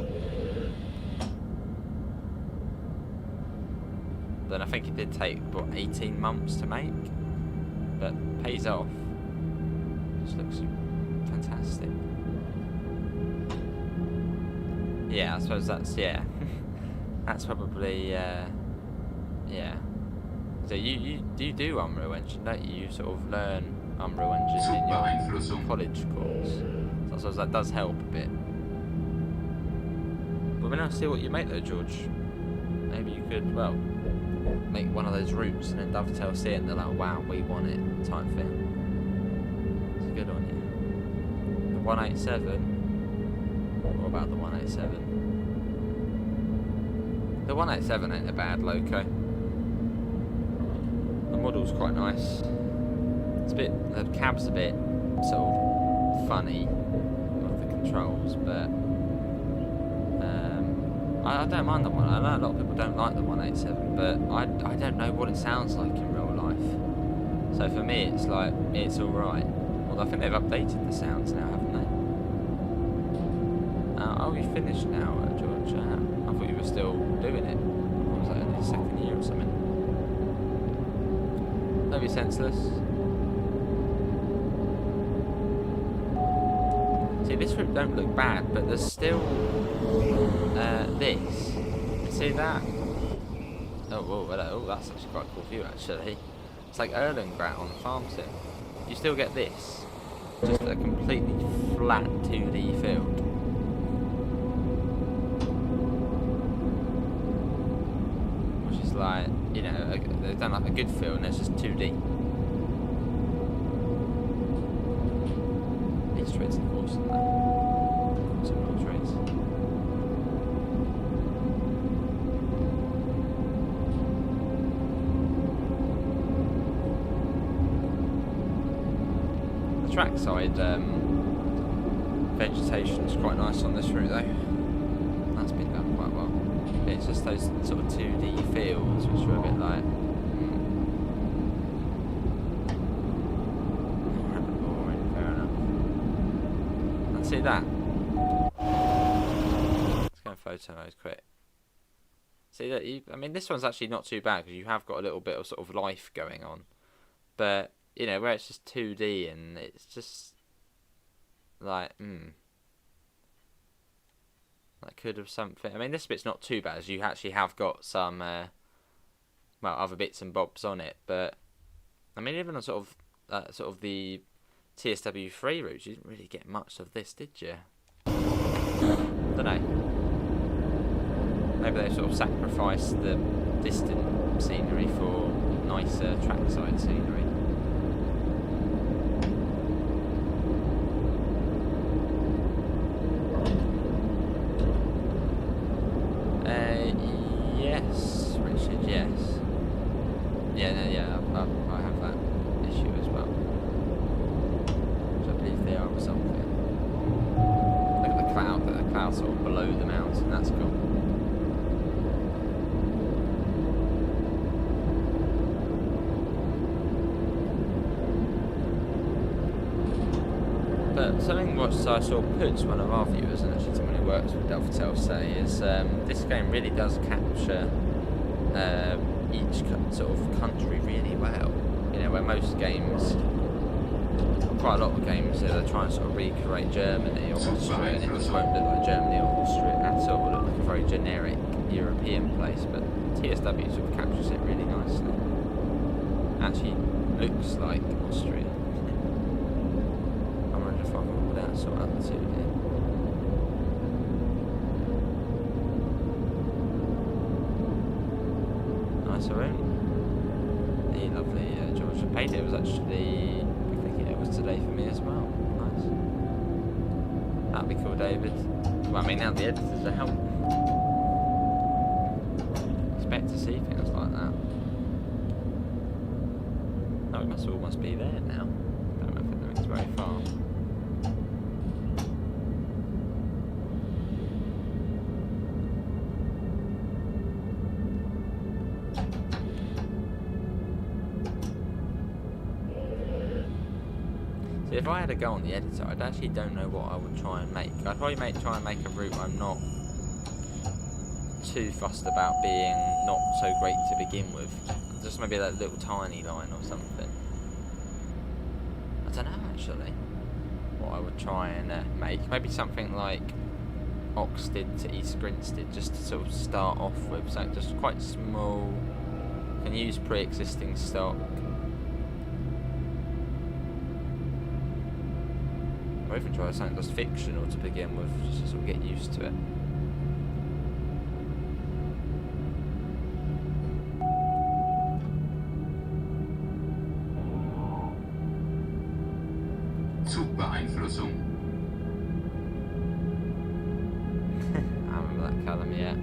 Then I think it did take, what, 18 months to make? But pays off. Just looks fantastic. Yeah, I suppose that's, yeah. That's probably, yeah. So you do Unreal Engine, don't you? You sort of learn Unreal Engine in your college course. So I suppose that does help a bit. But when I see what you make though, George, maybe you could, well, make one of those routes and then Dovetail see it and they're like, wow, we want it, type thing. It's good on you. The 187. What about the 187? The 187 ain't a bad loco. The model's quite nice. It's a bit, the cab's a bit sort of funny with the controls, but I don't mind the one. I know a lot of people don't like the 187, but I don't know what it sounds like in real life. So for me, it's like, it's alright. Although I think they've updated the sounds now, haven't they? Are we finished now, George? I thought you were still doing it. What was that, in the second year or something? Don't be senseless. See, this route don't look bad, but there's still this. See that? Oh, whoa, hello. Oh, that's actually quite a cool view, actually. It's like Erlengrad on the farm sim. You still get this. Just a completely flat 2D field. Which is like, you know, they've done like a good field and it's just 2D. These streets are awesome though. Some more streets. The trackside vegetation is quite nice on this route though. That's been done quite well. It's just those sort of 2D fields which are a bit like boring, fair enough. Let's see that. Let's go in photo mode quick. See that I mean, this one's actually not too bad because you have got a little bit of sort of life going on, but you know where it's just 2D and it's just like that could have something. I mean, this bit's not too bad as you actually have got some other bits and bobs on it, but I mean, even on sort of the TSW3 routes, you didn't really get much of this, did you? Don't know. Maybe they sort of sacrificed the distant scenery for nicer trackside scenery. Yes, Richard, yes. Yeah, no, yeah, I have that issue as well. Which I believe they are or something. Look at the cloud sort of below the mountain, that's cool. But something which I saw Puts, one of our viewers, and actually someone who works with Delphitel, say is this game really does capture each sort of country really well. You know, where most games, quite a lot of games, they're trying to sort of recreate Germany or Austria, and it just won't look like Germany or Austria at all. It will look like a very generic European place, but TSW sort of captures it really nicely. Actually looks like Austria. I wonder if I can put out sort out the 2D. Nice room. The lovely Georgia painting. It was actually, I think it was today for me as well. Nice. That'd be cool, David. Well, I mean, now the editors are helping. Expect to see things like that. Oh, it must almost be there now. Don't know if it's very far. So if I had to go on the editor, I actually don't know what I would try and make. I'd probably try and make a route I'm not too fussed about being not so great to begin with. Just maybe that little tiny line or something. I don't know actually what I would try and make. Maybe something like Oxted to East Grinstead, just to sort of start off with. So just quite small. Can use pre-existing stock. Or even try something just fictional to begin with, just to sort of get used to it. Zugbeeinflussung. I remember that column, yeah.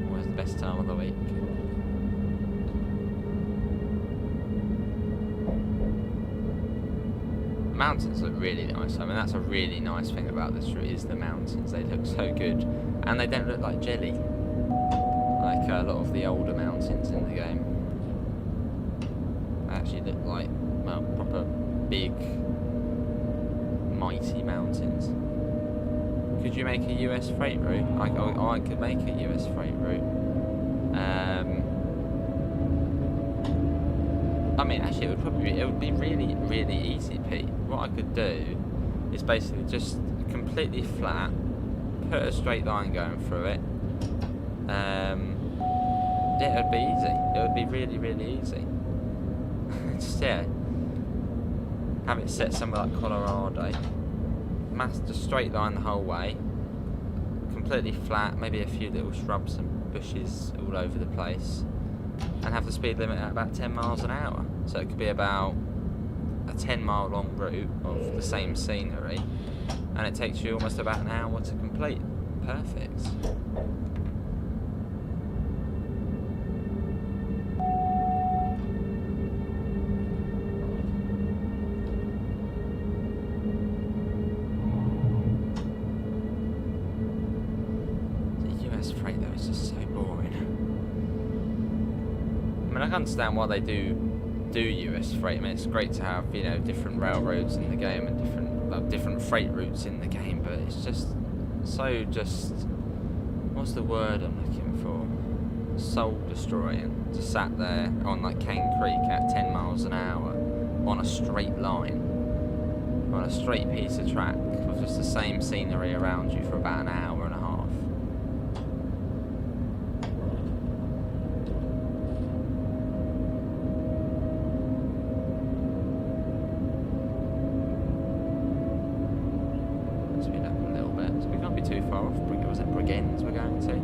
Always the best time of the week. Mountains look really nice. I mean, that's a really nice thing about this route is the mountains. They look so good, and they don't look like jelly, like a lot of the older mountains in the game. They actually look like, well, proper big, mighty mountains. Could you make a US freight route? I could make a US freight route. I mean, actually, it would be really, really easy, Pete. What I could do is basically just completely flat, put a straight line going through it. Yeah, it would be easy. It would be really, really easy. Just have it set somewhere like Colorado. Just straight line the whole way. Completely flat, maybe a few little shrubs and bushes all over the place. And have the speed limit at about 10 miles an hour. So it could be about a 10-mile long route of the same scenery, and it takes you almost about an hour to complete. Perfect. The US freight though is just so boring. I mean, I can understand why they do US freight. I mean, it's great to have, you know, different railroads in the game and different freight routes in the game, but it's just so just, what's the word I'm looking for? Soul destroying. Just sat there on like Cane Creek at 10 miles an hour on a straight line, on a straight piece of track with just the same scenery around you for about an hour and a half. Speed up a little bit, so we can't be too far off. Was it Bludenz we're going to?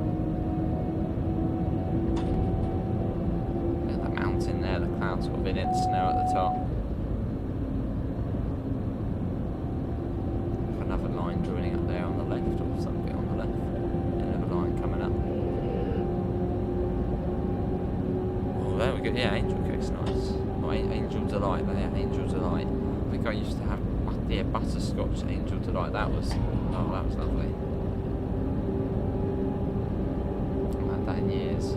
There's that mountain there, the clouds sort of in it, snow at the top. Another line joining up there on the left, or something on the left. Another line coming up. Oh, there we go. Yeah, Angel Cake's nice. Oh, Angel Delight there. Angel Delight. I think I used to have, yeah, butterscotch Angel Delight. That was, oh, that was lovely. I've had that in years.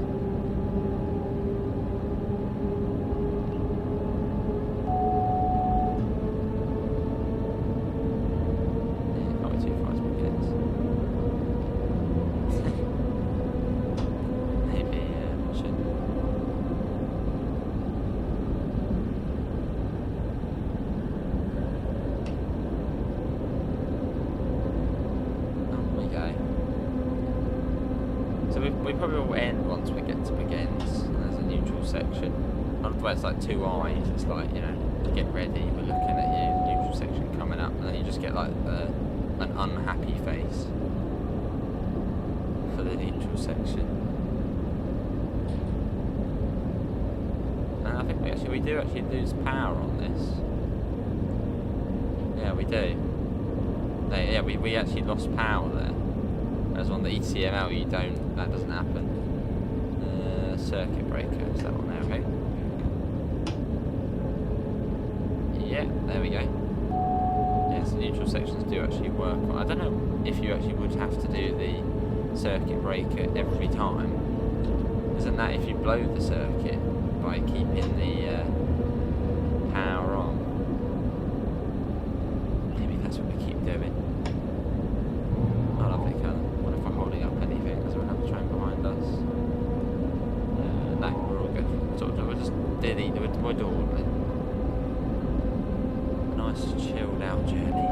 We probably will end once we get to Bludenz. There's a neutral section. Not where it's like two eyes. It's like, you know, get ready. We're looking at you. Neutral section coming up, and then you just get like an unhappy face for the neutral section. And I think we do actually lose power on this. Yeah, we do. Yeah, we actually lost power there. Whereas on the ECML you don't, that doesn't happen. Circuit breaker, is that one there, okay? Yeah, there we go. Yes, the neutral sections do actually work. I don't know if you actually would have to do the circuit breaker every time. Isn't that if you blow the circuit by keeping the power on? Maybe that's what we keep doing. I love it, colour. What if we're holding up anything? Is there another train behind us? No, we're all good. So we're just we're dawdling. A nice chilled out journey.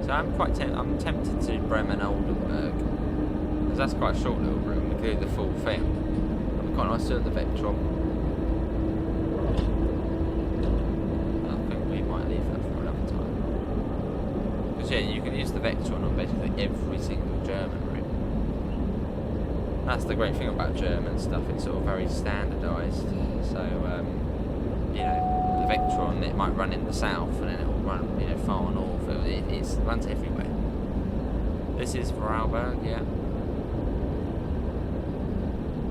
So I'm tempted to Bremen Oldenburg, because that's quite a short little route. We could do the full thing. It'd be quite nice doing the Vectron. Yeah, you can use the Vectron on basically every single German route. That's the great thing about German stuff, it's sort of very standardised. So, you know, the Vectron, it might run in the south and then it will run, you know, far north. It runs everywhere. This is Vorarlberg, yeah.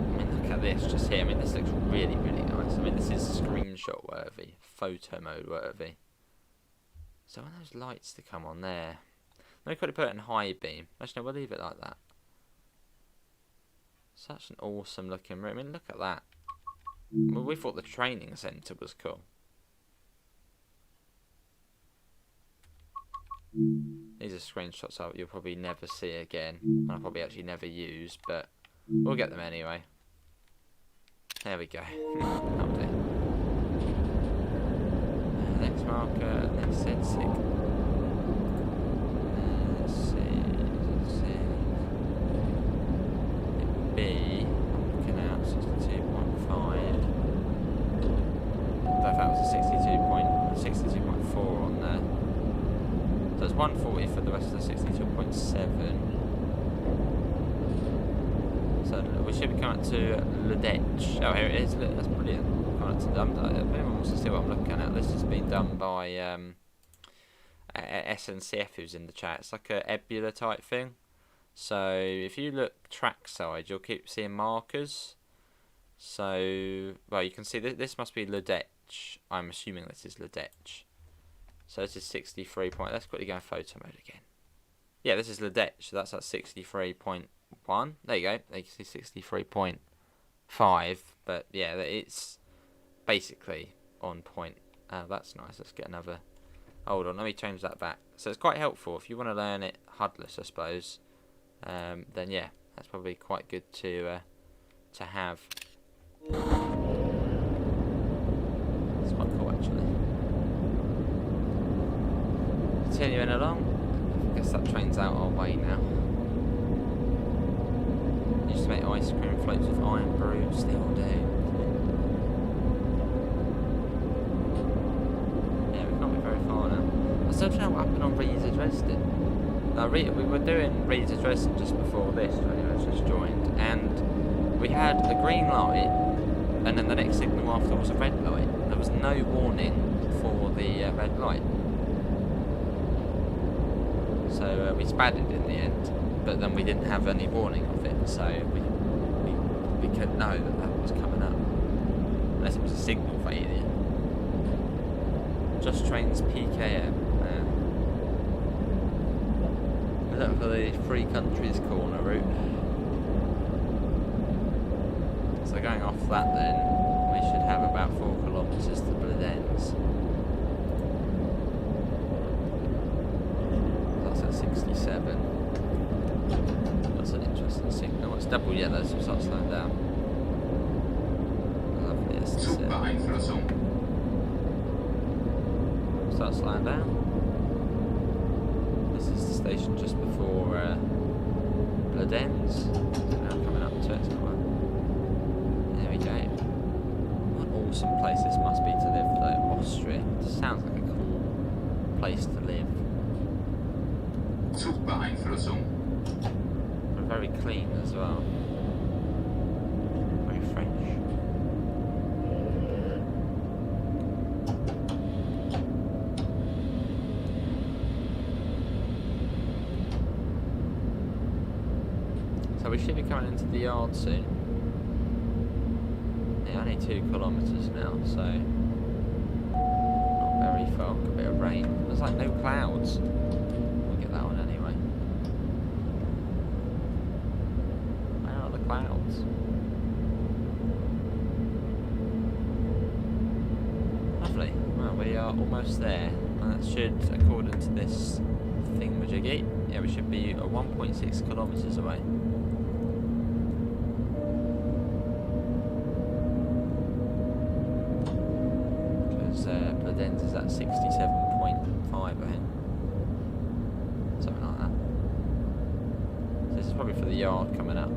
I mean, look at this just here. I mean, this looks really, really nice. I mean, this is screenshot worthy, photo mode worthy. So I want those lights to come on there. Maybe could have put it in high beam. Actually, no, we'll leave it like that. Such an awesome looking room. I mean, look at that. Well, we thought the training centre was cool. These are screenshots you'll probably never see again. And I'll probably actually never use, but we'll get them anyway. There we go. Update. Next marker, next set sig. Let's see. It'd be, I'm looking out, 62.5. I thought that was a 62.4 on there. So it's 140 for the rest of the 62.7. So we should be coming to Bludenz. Oh, here it is. Look, that's brilliant. If anyone wants to see what I'm looking at, this has been done by SNCF, who's in the chat. It's like a Ebula type thing. So if you look trackside, you'll keep seeing markers. So, well, you can see this must be Bludenz. I'm assuming this is Bludenz. So this is 63 point. Let's quickly go in photo mode again. Yeah, this is Bludenz. So that's at 63.1. There you go. There you can see 63.5. But yeah, it's basically on point. That's nice. Let's get another Hold on, let me change that back. So it's quite helpful if you want to learn it HUDless, I suppose. Then yeah, that's probably quite good to have. It's quite cool actually. Continuing along, I guess that train's out our way now. Used to make ice cream floats with iron brew, still do. Yeah, we can't be very far now. I'm still trying to know what happened on Riesa Dresden. Now, we were doing Riesa Dresden just before this, when I just joined, and we had a green light, and then the next signal after was a red light. There was no warning for the red light. So we spadded in the end, but then we didn't have any warning of it, so we couldn't know that was coming up. Unless it was a signal failure. Just trains PKM. Look for the Free Countries corner route. So going off that then, we should have about 4 kilometres to Bludenz. That's at 67. That's an interesting signal. It's double yellow, so start slowing down. Lovely, yes, Zugbeeinflussung. Start slowing down. This is the station just before Bludenz. So now coming up to it. So there we go. What an awesome place this must be to live though. Austria. It sounds like a cool place to live. Zugbeeinflussung. But very clean as well. Very fresh. So we should be coming into the yard soon. Yeah, only 2 kilometres now, so not very far. Got a bit of rain. There's like no clouds. We'll get that one anyway. Where are the clouds? Lovely. Well, we are almost there. And that should, according to this thingamajiggy, yeah, we should be 1.6 kilometres away. Bludenz is at 67.5, I think. Something like that. So this is probably for the yard coming up.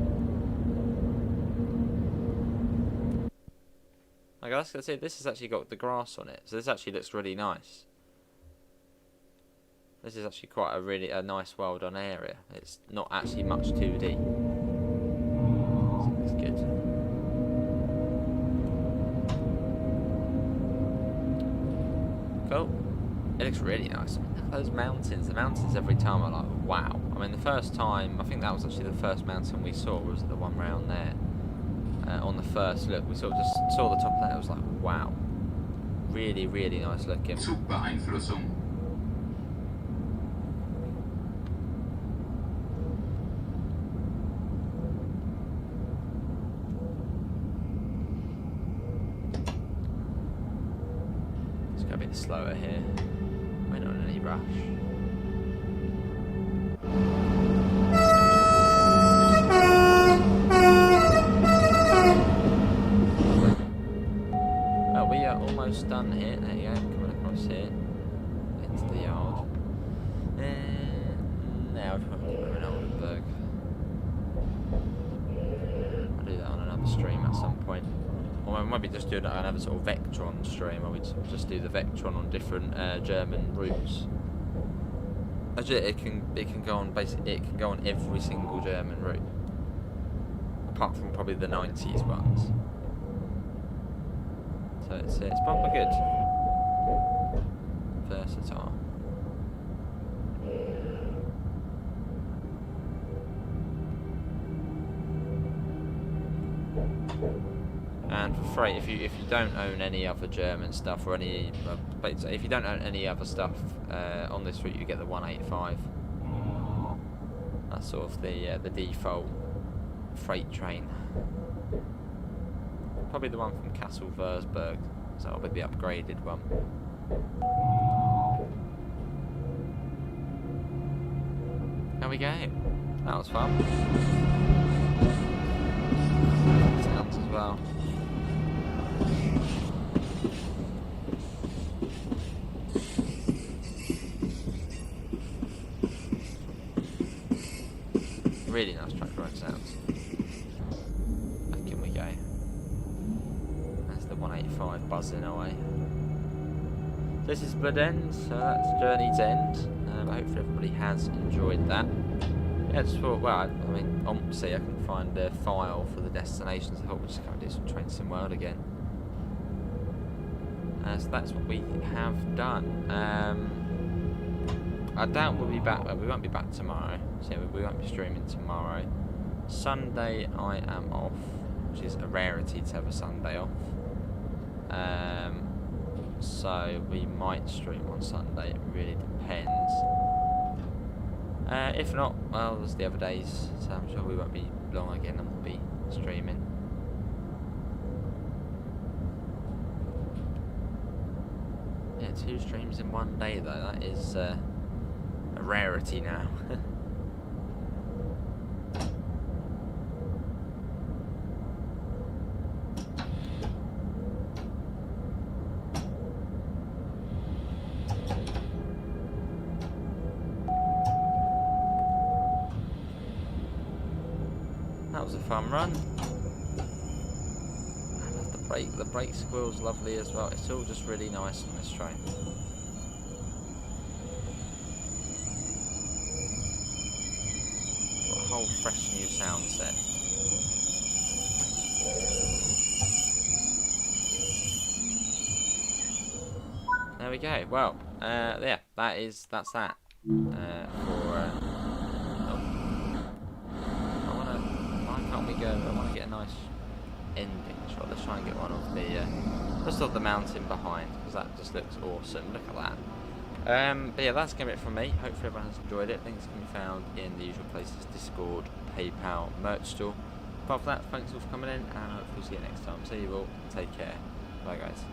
Like I was going to say, this has actually got the grass on it, so this actually looks really nice. This is actually quite a nice, well done area. It's not actually much 2D. So it's good. Cool. It looks really nice. Look at those mountains. The mountains every time are like, wow. I mean, the first time, I think that was actually the first mountain we saw, was the one round there. On the first look, we sort of just saw the top of that, it was like, wow. Really, really nice looking. Zugbeeinflussung. A bit slower here. We're not in any rush. Well, we are almost done here. There you go, coming across here into the yard. And now we're probably in Vorarlberg. I'll do that on another stream at some point. Or maybe just do another sort of Vectron stream, or we'd just do the Vectron on different German routes. Actually, it can go on every single German route, apart from probably the 90s ones. So it's proper good, versatile. And for freight, if you don't own any other German stuff or any, if you don't own any other stuff on this route, you get the 185. That's sort of the default freight train. Probably the one from Kassel Würzburg, so that'll be the upgraded one. There we go. That was fun. Sounds as well. Really nice track road sounds. Back in we go. That's the 185 buzzing away. This is Bludenz, so that's Journey's End. Hopefully everybody has enjoyed that. Yeah, just thought, well, I mean, obviously I can find a file for the destinations. I thought we'd just come and do some Train Sim World again. So that's what we have done. I doubt we'll be back. We won't be back tomorrow. So yeah, we won't be streaming tomorrow. Sunday I am off, which is a rarity to have a Sunday off. So we might stream on Sunday. It really depends. If not, well, there's the other days. So I'm sure we won't be long again, and we'll be streaming. Yeah, 2 streams in one day though. That is a rarity now. That was a fun run. I love the brake. The brake squeal's lovely as well. It's all just really nice on this train. Got a whole fresh new sound set. There we go. Well, yeah, that's that. I want to get a nice ending shot. Let's try and get one of the just of the mountain behind, because that just looks awesome. Look at that. But yeah, that's gonna be it from me. Hopefully everyone has enjoyed it. Links can be found in the usual places: Discord, PayPal, merch store. Apart from that, thanks all for coming in, and hopefully see you next time. See you all. Take care. Bye guys.